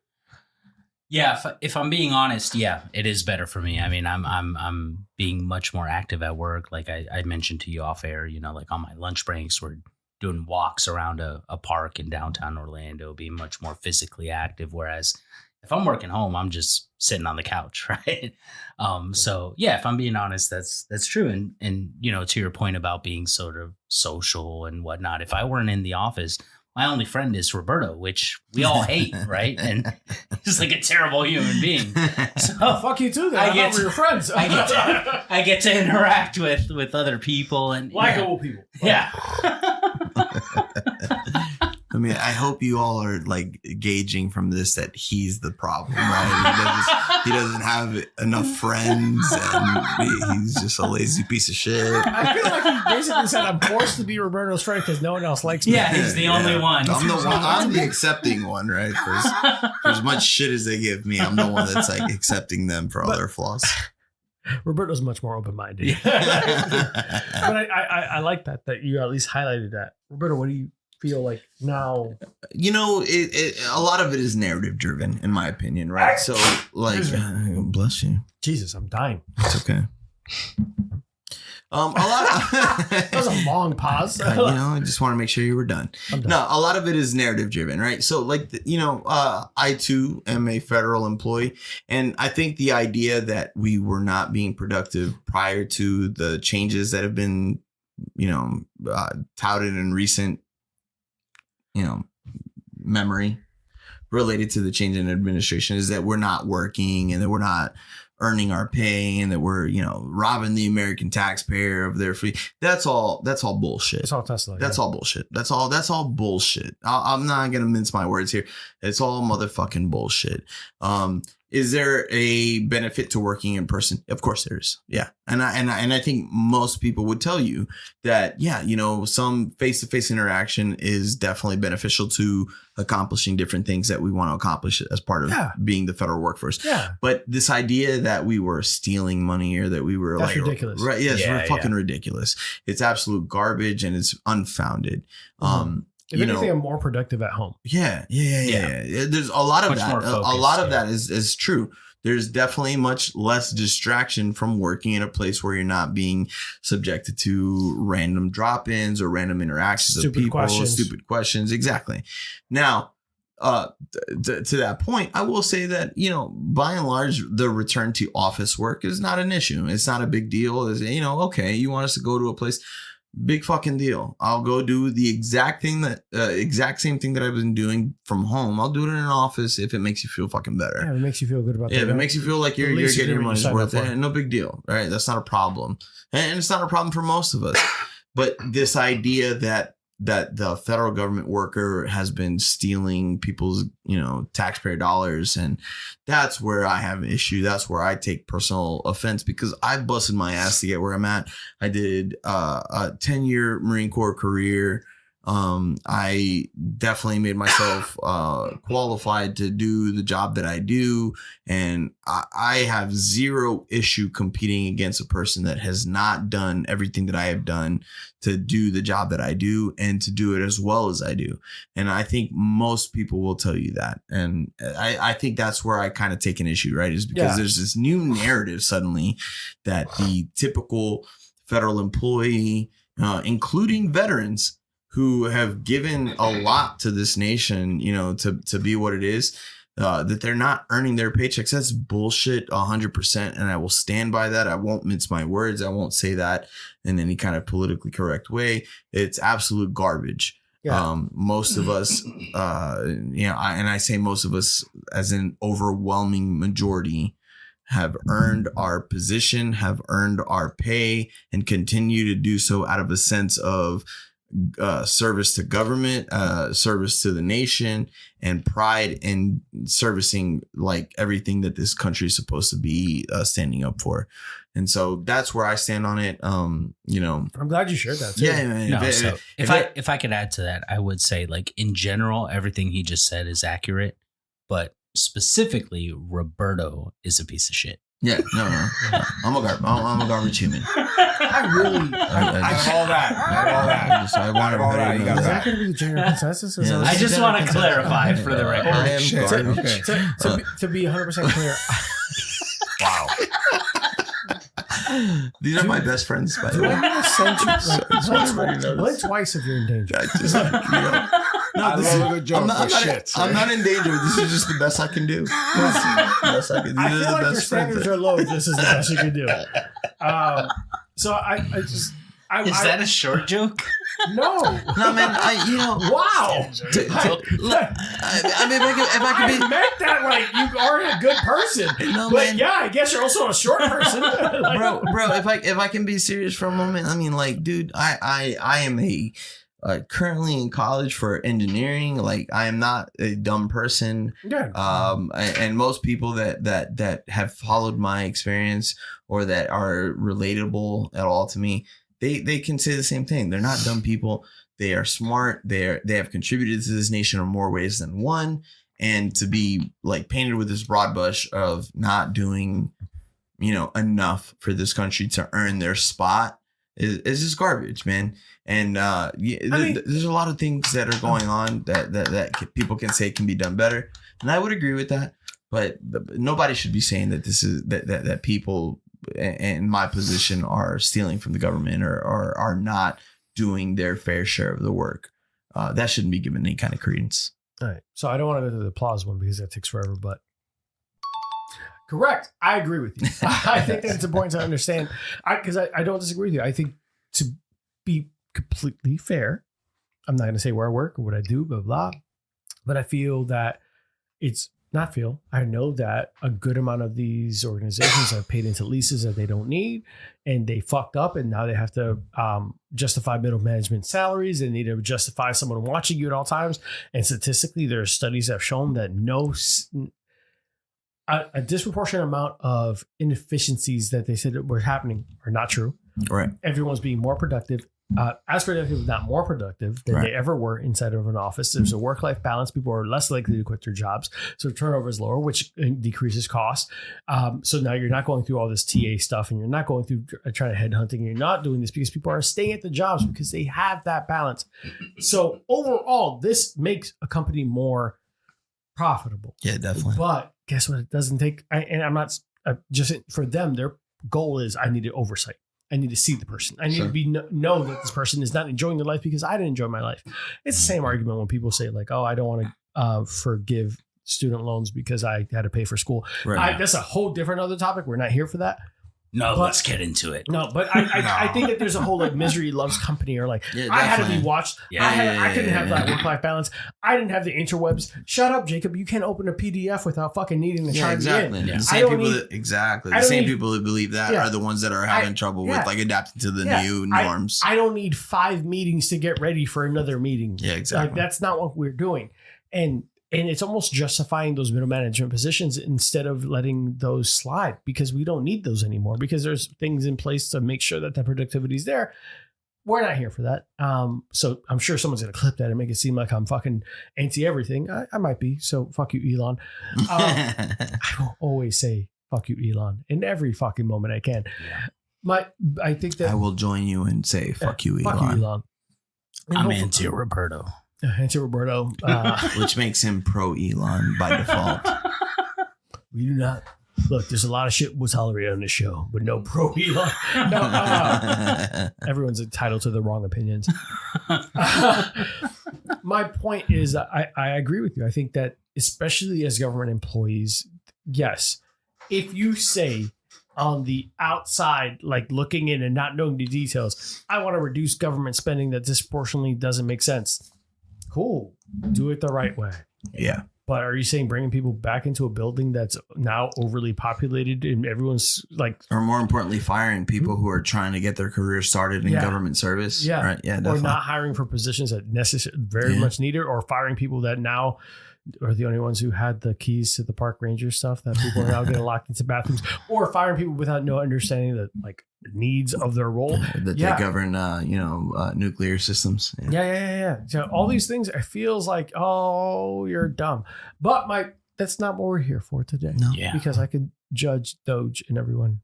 Yeah, if I'm being honest, yeah, it is better for me. I mean, I'm being much more active at work. Like I mentioned to you off air, you know, like on my lunch breaks, we're doing walks around a park in downtown Orlando, being much more physically active. Whereas if I'm working home, I'm just sitting on the couch, right? So yeah, if I'm being honest, that's true. And you know, to your point about being sort of social and whatnot, if I weren't in the office, my only friend is Roberto, which we all hate, right? And he's like a terrible human being. So fuck you too. Then I thought we were friends. I get to interact with other people and likable people. Yeah. I mean, I hope you all are like gauging from this that he's the problem, right? He doesn't have enough friends, and he's just a lazy piece of shit. I feel like he basically said, "I'm forced to be Roberto's friend because no one else likes me." Yeah, he's the only one. I'm the accepting one, right? For as much shit as they give me, I'm the one that's like accepting them for all their flaws. Roberto's much more open-minded. But I like that you at least highlighted that. Roberto, what do you feel like now? You know, a lot of it is narrative driven, in my opinion, right? So, like, bless you, Jesus, I'm dying. It's okay. A lot. That was a long pause. You know, I just want to make sure you were done. No, a lot of it is narrative driven, right? So, like, you know, I too am a federal employee, and I think the idea that we were not being productive prior to the changes that have been, you know, touted in recent, you know, memory related to the change in administration is that we're not working and that we're not earning our pay and that we're, you know, robbing the American taxpayer of their free. That's all bullshit. It's all Tesla. That's all bullshit. That's all bullshit. I'm not going to mince my words here. It's all motherfucking bullshit. Is there a benefit to working in person? Of course there is. Yeah. And I think most people would tell you that, yeah, you know, some face-to-face interaction is definitely beneficial to accomplishing different things that we want to accomplish as part of being the federal workforce. Yeah. But this idea that we were stealing money or that we were that's ridiculous. Right. Yes. We're fucking ridiculous. It's absolute garbage and it's unfounded. If anything, I'm more productive at home. Yeah. There's a lot of that. A lot of that is true. There's definitely much less distraction from working in a place where you're not being subjected to random drop-ins or random interactions of people, stupid questions. Exactly. Now, to that point, I will say that, you know, by and large, the return to office work is not an issue. It's not a big deal. It's, you know, okay, you want us to go to a place. Big fucking deal. I'll go do the exact same thing that I've been doing from home. I'll do it in an office if it makes you feel fucking better. Yeah, it makes you feel good about that. Yeah, if it makes you feel like you're getting your money's worth, no big deal, right? That's not a problem. And it's not a problem for most of us. But this idea that the federal government worker has been stealing people's, you know, taxpayer dollars, and that's where I have an issue. That's where I take personal offense because I busted my ass to get where I'm at. I did a 10-year Marine Corps career. I definitely made myself qualified to do the job that I do. And I have zero issue competing against a person that has not done everything that I have done to do the job that I do and to do it as well as I do. And I think most people will tell you that. And I think that's where I kind of take an issue, right? Is because there's this new narrative suddenly that the typical federal employee, including veterans who have given a lot to this nation, you know, to be what it is, that they're not earning their paychecks. That's bullshit 100%. And I will stand by that. I won't mince my words. I won't say that in any kind of politically correct way. It's absolute garbage. Yeah. Most of us, you know, and I say most of us as an overwhelming majority, have earned our position, have earned our pay, and continue to do so out of a sense of service to government, service to the nation, and pride in servicing like everything that this country is supposed to be standing up for. And so that's where I stand on it. You know, I'm glad you shared that too. Yeah, man. No, if I could add to that, I would say, like, in general, everything he just said is accurate, but specifically Roberto is a piece of shit. Yeah, no. I'm a garbage human. I really, I have all that. I want everybody to know is that. that going to be the general consensus? Yeah, I just want to clarify for the record. I am shit. garbage. Okay. To be 100% clear, Wow. These are my best friends, by the do way. I have sent you knows. twice if you're in danger? I just, you know, I love a good joke. I'm not in danger. This is just the best I can do. This is the best I can do. I These feel are like the your best standards friends. are low. This is the best you can do. So I just. Is that a short joke? No, No, man. Wow. Look, I mean, if I I could be, meant that like you are a good person. No, but man. yeah, I guess you're also a short person. Like, bro. If I can be serious for a moment, I mean, like, dude, I am currently in college for engineering. Like, I am not a dumb person. Yeah. And most people that have followed my experience or that are relatable at all to me, they can say the same thing. They're not dumb people. They are smart. They have contributed to this nation in more ways than one. And to be like painted with this broad brush of not doing, you know, enough for this country to earn their spot is just garbage, man. And there's a lot of things that are going on that people can say can be done better, and I would agree with that. But nobody should be saying that this is that people in my position are stealing from the government or are not doing their fair share of the work. That shouldn't be given any kind of credence. All right. So I don't want to go to the applause one because that takes forever, but correct. I agree with you. I think that it's important to understand because I don't disagree with you. I think to be completely fair, I'm not going to say where I work or what I do, blah, blah, but I feel that I know that a good amount of these organizations have paid into leases that they don't need, and they fucked up, and now they have to justify middle management salaries. They need to justify someone watching you at all times. And statistically, there are studies that have shown that a disproportionate amount of inefficiencies that they said were happening are not true. Right. Everyone's being more productive. As productive, if not more productive than they ever were inside of an office. There's a work-life balance. People are less likely to quit their jobs. So turnover is lower, which decreases costs. So now you're not going through all this TA stuff, and you're not going through trying to headhunting. And you're not doing this because people are staying at the jobs because they have that balance. So overall, this makes a company more profitable. Yeah, definitely. But guess what? It doesn't take, and I'm not just for them, their goal is I need oversight. I need to see the person. I need to be know that this person is not enjoying their life because I didn't enjoy my life. It's the same argument when people say like, "Oh, I don't want to forgive student loans because I had to pay for school." Right. That's a whole different other topic. We're not here for that. No, But- let's get into it. No, but I think that there's a whole like misery loves company or like Yeah, I had to definitely. be watched. Yeah, I couldn't have that work-life balance. I didn't have the interwebs. Shut up, Jacob. You can't open a PDF without fucking needing to Yeah, try exactly. to get in. Yeah. The I same don't people need- that exactly I the don't same need- people that believe that Yeah. are the ones that are having trouble with like adapting to the Yeah. new norms. I don't need 5 meetings to get ready for another meeting. Yeah, exactly. Like that's not what we're doing. And it's almost justifying those middle management positions instead of letting those slide because we don't need those anymore because there's things in place to make sure that the productivity is there. we're not here for that. So I'm sure someone's going to clip that and make it seem like I'm fucking anti everything. I might be. So fuck you, Elon. I will always say fuck you, Elon, in every fucking moment I can. Yeah. I think that I will join you and say fuck you, Elon. Fuck you, Elon. And I'm anti Roberto. Anti Roberto. Which makes him pro Elon by default. We do not. Look, there's a lot of shit we'll tolerate on this show, but no pro Elon. No. Everyone's entitled to their wrong opinions. My point is, I agree with you. I think that especially as government employees, yes, if you say on the outside, like looking in and not knowing the details, I want to reduce government spending that disproportionately doesn't make sense. Cool. Do it the right way. Yeah. But are you saying bringing people back into a building that's now overly populated and everyone's like, or more importantly, firing people who are trying to get their career started in government service? Yeah. Right. Yeah. Definitely. Or not hiring for positions that very much needed, or firing people that now are the only ones who had the keys to the park ranger stuff that people are now getting locked into bathrooms, or firing people without no understanding that like needs of their role that they govern, nuclear systems. Yeah. So all these things, it feels like, oh, you're dumb. But that's not what we're here for today. No. Yeah. Because I could judge Doge and everyone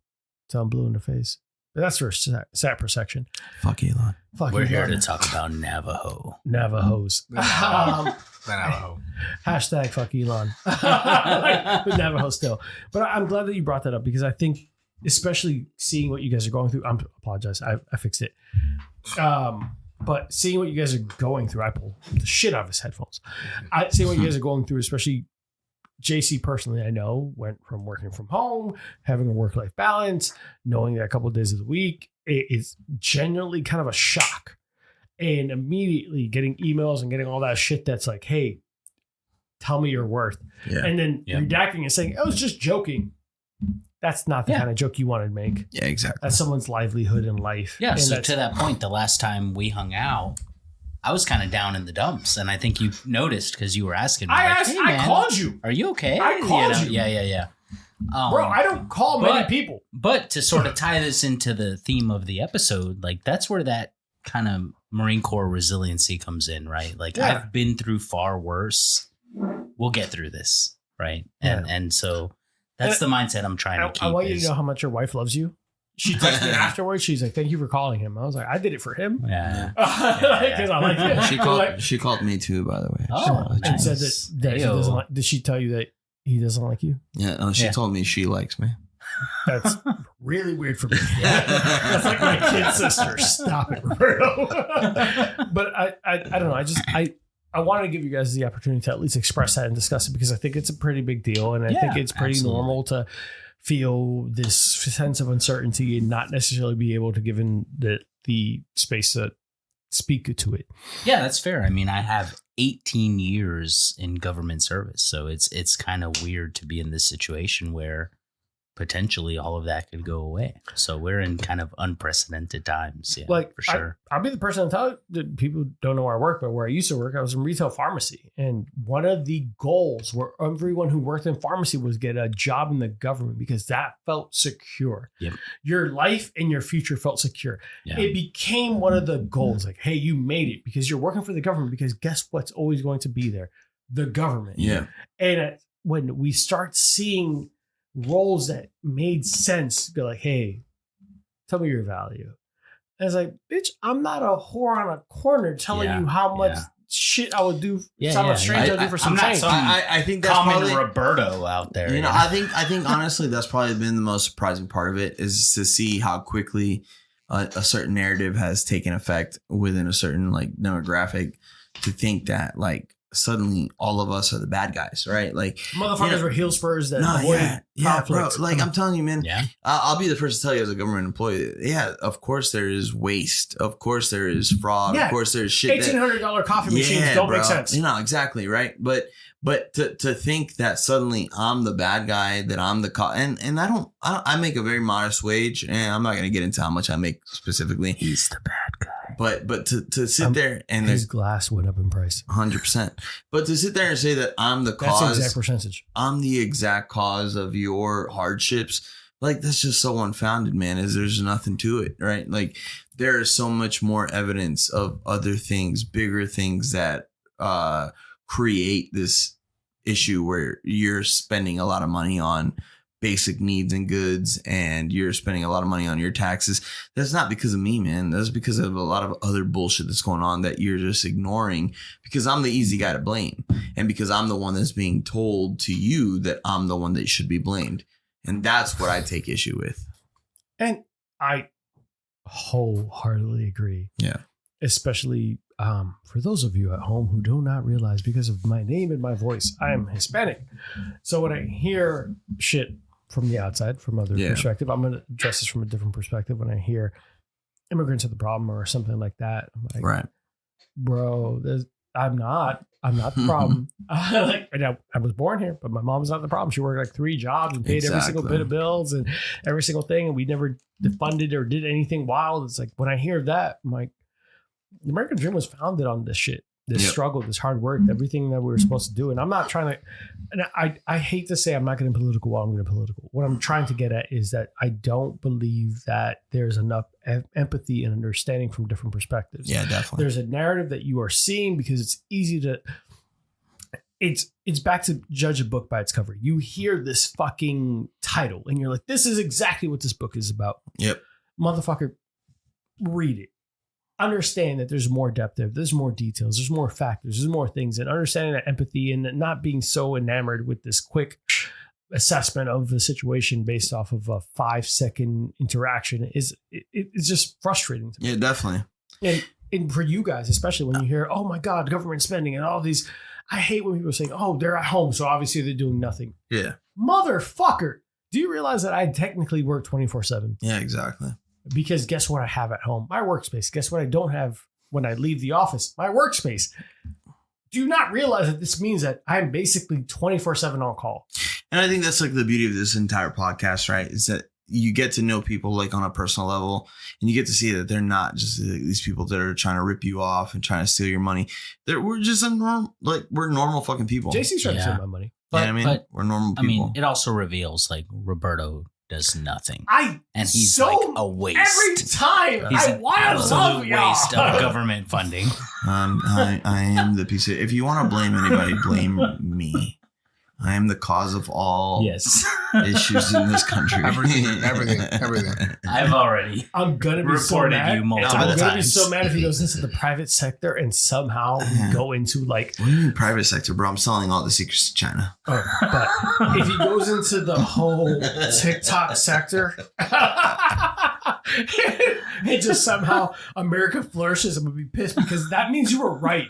till I'm blue in the face. But that's for sat per section. Fuck Elon. We're here to talk about Navajo. Navajos. Navajo. Hashtag fuck Elon. But Navajo still. But I'm glad that you brought that up, because I think, especially seeing what you guys are going through, I apologize, I fixed it. But seeing what you guys are going through, I pulled the shit out of his headphones. Seeing what you guys are going through, especially JC personally, I know went from working from home, having a work-life balance, knowing that a couple of days of the week, it is genuinely kind of a shock. And immediately getting emails and getting all that shit that's like, hey, tell me your worth. Yeah. And then redacting and saying, I was just joking. That's not the kind of joke you want to make. Yeah, exactly. That's someone's livelihood and life. Yeah. And so to that point, the last time we hung out, I was kind of down in the dumps, and I think you noticed because you were asking me. I called you. Are you okay? I called you. Yeah. Bro, I don't call many people. But to sort of tie this into the theme of the episode, like that's where that kind of Marine Corps resiliency comes in, right? Like I've been through far worse. We'll get through this, right? And so that's the mindset I'm trying to keep. I want you to know how much your wife loves you. She texted me afterwards. She's like, "Thank you for calling him." I was like, "I did it for him." Yeah. Because I like it. She called me too, by the way. And said that she doesn't like. Did she tell you that he doesn't like you? Yeah. No, she told me she likes me. That's really weird for me. That's like my kid sister. Stop it, Roberto. But I don't know. I wanted to give you guys the opportunity to at least express that and discuss it, because I think it's a pretty big deal, and I think it's pretty normal to feel this sense of uncertainty and not necessarily be able to give in the space to speak to it. Yeah, that's fair. I mean, I have 18 years in government service, so it's kind of weird to be in this situation where potentially all of that could go away. So we're in kind of unprecedented times. Yeah, like, for sure. I'll be the person to tell that people don't know where I work, but where I used to work, I was in retail pharmacy. And one of the goals where everyone who worked in pharmacy was get a job in the government, because that felt secure. Yep. Your life and your future felt secure. Yeah. It became one of the goals. Like, hey, you made it because you're working for the government, because guess what's always going to be there? The government. Yeah. And when we start seeing roles that made sense, be like, hey, tell me your value. And it's like, bitch, I'm not a whore on a corner telling you how much shit I would do. How much strange I would do for some change. I think that's common probably Roberto out there. You know, I think honestly, that's probably been the most surprising part of it, is to see how quickly a certain narrative has taken effect within a certain like demographic, to think that like suddenly all of us are the bad guys, right? Like motherfuckers were heel spurs that avoided conflict. Bro. Like I'm telling you, man. Yeah. I'll be the first to tell you, as a government employee, of course there is waste. Of course there is fraud. Of course there's shit. $1,800 coffee machines don't make sense. You know, exactly, right? But to think that suddenly I'm the bad guy, that I'm the and I make a very modest wage, and I'm not going to get into how much I make specifically. He's the bad guy. But to sit there and his glass went up in price 100%. But to sit there and say that I'm the cause, that's the exact percentage. I'm the exact cause of your hardships, like, that's just so unfounded, man. There's nothing to it, right? Like, there is so much more evidence of other things, bigger things that create this issue where you're spending a lot of money on basic needs and goods, and you're spending a lot of money on your taxes. That's not because of me, man. That's because of a lot of other bullshit that's going on that you're just ignoring, because I'm the easy guy to blame, and because I'm the one that's being told to you that I'm the one that should be blamed. And that's what I take issue with. And I wholeheartedly agree. Yeah. Especially for those of you at home who do not realize, because of my name and my voice, I am Hispanic. So when I hear shit from the outside, from other perspective, I'm going to address this from a different perspective. When I hear immigrants are the problem or something like that, I'm like, Right. Bro, I'm not the problem. I was born here, but my mom's not the problem. She worked like 3 jobs and paid every single bit of bills and every single thing. And we never defunded or did anything wild. It's like, when I hear that, I'm like, the American dream was founded on this shit, this struggle, this hard work, everything that we were supposed to do. And I'm not trying to, and I hate to say I'm not getting political while I'm getting political. What I'm trying to get at is that I don't believe that there's enough empathy and understanding from different perspectives. Yeah, definitely. There's a narrative that you are seeing because it's easy to, it's back to judge a book by its cover. You hear this fucking title and you're like, this is exactly what this book is about. Yep. Motherfucker, read it. Understand that there's more depth there. There's more details. There's more factors. There's more things. And understanding that empathy and not being so enamored with this quick assessment of the situation based off of a 5-second interaction it's just frustrating to me. Yeah, definitely. And for you guys, especially when you hear, oh my God, government spending and all these, I hate when people say, oh, they're at home, so obviously they're doing nothing. Yeah. Motherfucker. Do you realize that I technically work 24/7? Yeah, exactly. Because guess what I have at home? My workspace. Guess what I don't have when I leave the office? My workspace. Do you not realize that this means that I'm basically 24/7 on call? And I think that's like the beauty of this entire podcast, right? Is that you get to know people like on a personal level, and you get to see that they're not just these people that are trying to rip you off and trying to steal your money. We're just we're normal fucking people. JC's trying to steal my money. But we're normal people. I mean, it also reveals like Roberto does nothing. And he's like a waste. Every time. He's an absolute waste of government funding. I am the piece of, if you want to blame anybody, blame me. I am the cause of all issues in this country. Everything. I'm gonna be so mad. I'm gonna be so mad if he goes into the private sector and somehow we go into like. What do you mean private sector, bro? I'm selling all the secrets to China. But if he goes into the whole TikTok sector, and just somehow America flourishes, I'm gonna be pissed because that means you were right.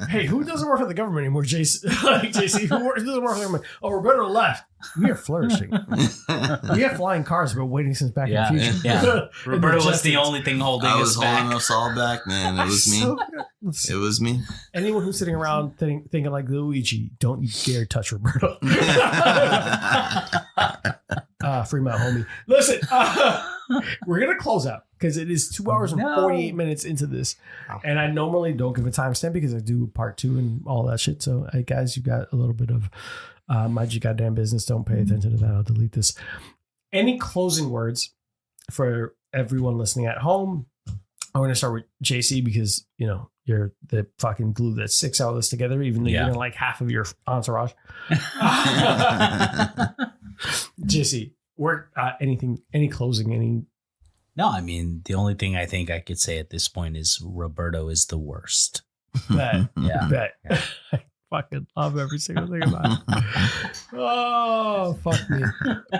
Hey, who doesn't work for the government anymore, JC? JC, who doesn't work for the government? Oh, Roberto left. We are flourishing. We have flying cars. We're waiting since back in the future. Yeah. Roberto was the only thing holding us back. I was holding us all back, man. It was me. It was me. Anyone who's sitting around thinking like Luigi, don't you dare touch Roberto. Free my homie. Listen, we're going to close out because it is 2 hours and 48 minutes into this. And I normally don't give a timestamp because I do part 2 and all that shit. So, hey, guys, you got a little bit of mind your goddamn business. Don't pay attention to that. I'll delete this. Any closing words for everyone listening at home? I'm going to start with JC because, you know, you're the fucking glue that sticks all this together, even though you're like half of your entourage. JC, any closing, any? No, I mean, the only thing I think I could say at this point is Roberto is the worst. Bet. Yeah. I fucking love every single thing about it. Oh, fuck me.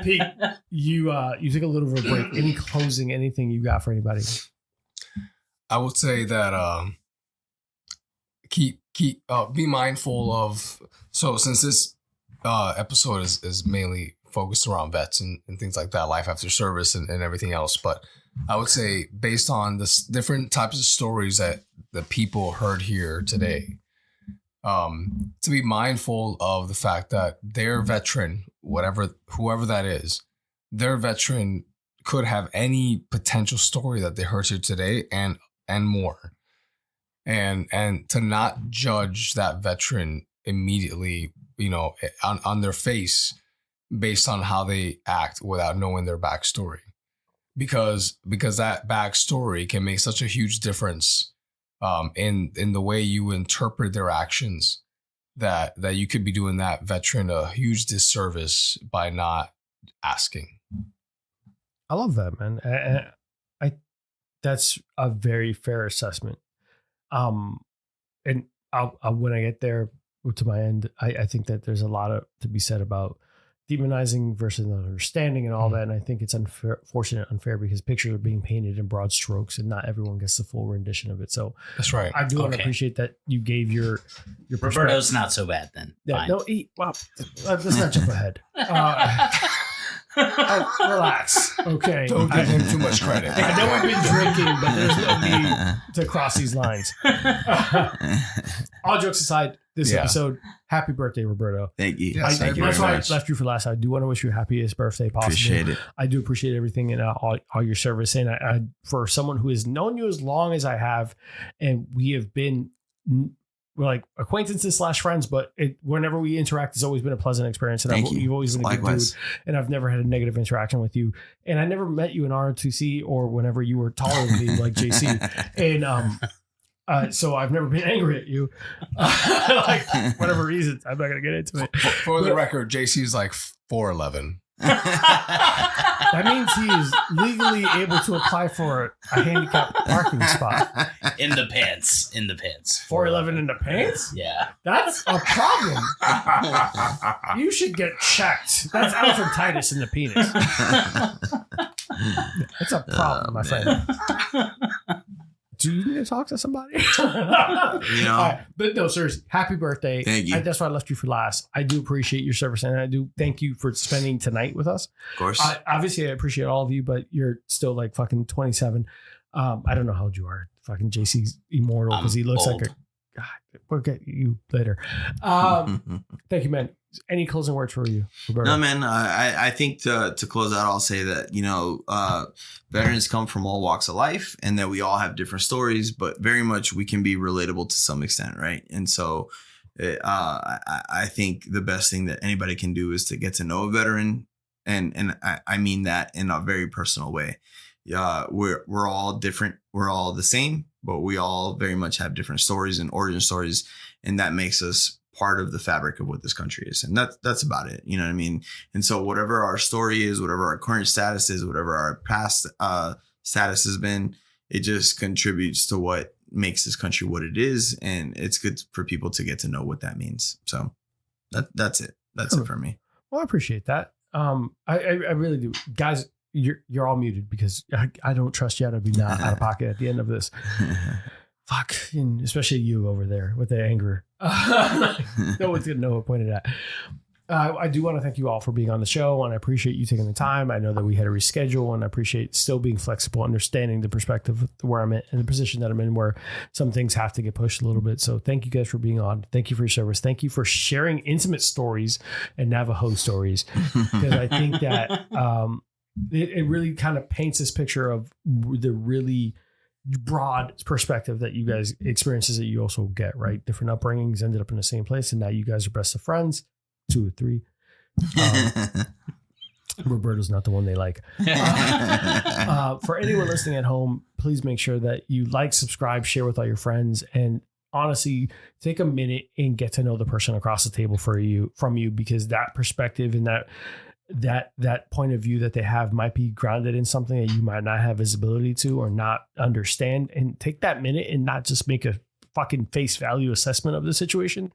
Pete, you took a little bit of a break. Any closing, anything you got for anybody? I would say that be mindful of, so since this episode is mainly focused around vets and things like that, life after service and everything else, but I would say based on the different types of stories that the people heard here today, to be mindful of the fact that their veteran, whoever that is, their veteran could have any potential story that they heard here today and more. And to not judge that veteran immediately, you know, on their face based on how they act without knowing their backstory. Because that backstory can make such a huge difference in the way you interpret their actions that you could be doing that veteran a huge disservice by not asking. I love that, man. I that's a very fair assessment. And I'll when I get there to my end, I think that there's a lot to be said about demonizing versus understanding and all that. And I think it's unfair because pictures are being painted in broad strokes and not everyone gets the full rendition of it. So that's right. I do want to appreciate that you gave your Roberto's not so bad then. Yeah, no, wow. Let's not jump ahead. Relax. Okay. Don't give him too much credit. I know we've been drinking, but there's no need to cross these lines. All jokes aside, this episode, happy birthday, Roberto. Thank you. Yes, Thank you That's very why much. I left you for last. I do want to wish you the happiest birthday possible. Appreciate it. I do appreciate everything and all your service. And I, for someone who has known you as long as I have, and we have been we're like acquaintances / friends, but whenever we interact, it's always been a pleasant experience. And you've always been a good dude, and I've never had a negative interaction with you. And I never met you in ROTC or whenever you were taller than me, like JC. And so I've never been angry at you, like whatever reasons. I'm not gonna get into it. For the record, JC's like 4'11". That means he is legally able to apply for a handicapped parking spot. In the pants. 4'11" in the pants? Yeah. That's a problem. You should get checked. That's elephantitis in the penis. That's a problem, my friend. Do you need to talk to somebody? Right. But no, seriously, happy birthday. Thank you. That's why I left you for last. I do appreciate your service, and I do thank you for spending tonight with us. Of course. Obviously, I appreciate all of you, but you're still like fucking 27. I don't know how old you are. Fucking JC's immortal because he looks old. like a... God, we'll get you later. Thank you, man. Any closing words for you, Roberto? No, man. I think to close out, I'll say that, veterans come from all walks of life and that we all have different stories, but very much we can be relatable to some extent, right? And so I think the best thing that anybody can do is to get to know a veteran. And I mean that in a very personal way. We're all different. We're all the same, but we all very much have different stories and origin stories. And that makes us part of the fabric of what this country is. And that's about it. You know what I mean? And so whatever our story is, whatever our current status is, whatever our past status has been, it just contributes to what makes this country what it is. And it's good for people to get to know what that means. So that's it. That's it for me. Well, I appreciate that. I really do. Guys, you're all muted because I don't trust you to be not out of pocket at the end of this. Fuck, and especially you over there with the anger. No one's gonna know what pointed at. I do want to thank you all for being on the show, and I appreciate you taking the time. I know that we had to reschedule, and I appreciate still being flexible, understanding the perspective of where I'm at and the position that I'm in, where some things have to get pushed a little bit. So thank you guys for being on. Thank you for your service. Thank you for sharing intimate stories and Navajo stories, because I think that it really kind of paints this picture of the really broad perspective that you guys experiences that you also get, right? Different upbringings ended up in the same place, and now you guys are best of friends. 2 or 3. Roberto's not the one they like. For anyone listening at home, please make sure that you like, subscribe, share with all your friends, and honestly take a minute and get to know the person across the table from you, because that perspective and that point of view that they have might be grounded in something that you might not have visibility to or not understand. And take that minute and not just make a fucking face value assessment of the situation,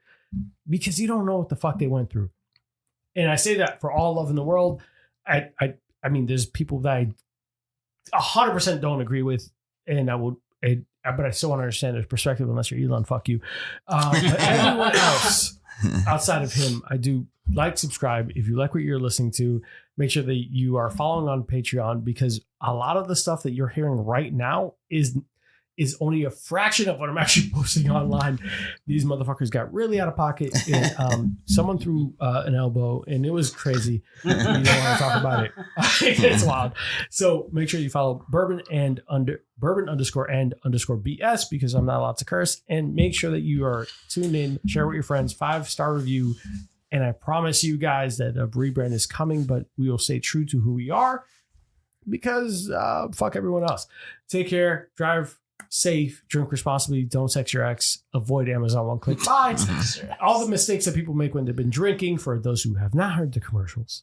because you don't know what the fuck they went through. And I say that for all love in the world. I mean, there's people that I 100% don't agree with, and but I still want to understand their perspective. Unless you're Elon, fuck you. But everyone else outside of him, I do like, subscribe. If you like what you're listening to, make sure that you are following on Patreon, because a lot of the stuff that you're hearing right now is only a fraction of what I'm actually posting online. These motherfuckers got really out of pocket. And, someone threw an elbow, and it was crazy. You don't want to talk about it. It's wild. So make sure you follow Bourbon _BS, because I'm not allowed to curse. And make sure that you are tuned in, share with your friends, 5-star review, And I promise you guys that a rebrand is coming, but we will stay true to who we are because fuck everyone else. Take care. Drive safe. Drink responsibly. Don't sex your ex. Avoid Amazon one-click buy. All the mistakes that people make when they've been drinking. For those who have not heard the commercials,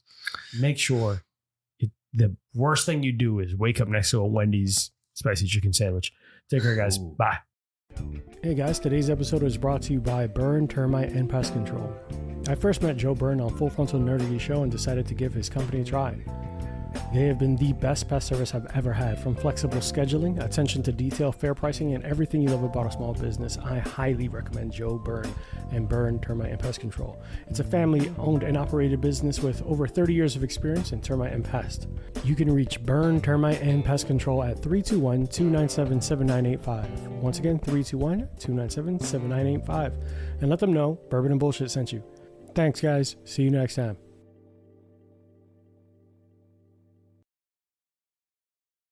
make sure the worst thing you do is wake up next to a Wendy's spicy chicken sandwich. Take care, guys. Ooh. Bye. Hey guys, today's episode is brought to you by Burn Termite and Pest Control. I first met Joe Byrne on Full Frontal Nerdity Show and decided to give his company a try. They have been the best pest service I've ever had, from flexible scheduling, attention to detail, fair pricing, and everything you love about a small business. I highly recommend Joe Byrne and Burn Termite and Pest Control. It's a family-owned and operated business with over 30 years of experience in termite and pest. You can reach Burn Termite and Pest Control at 321-297-7985. Once again, 321-297-7985. And let them know Bourbon and Bullshit sent you. Thanks, guys. See you next time.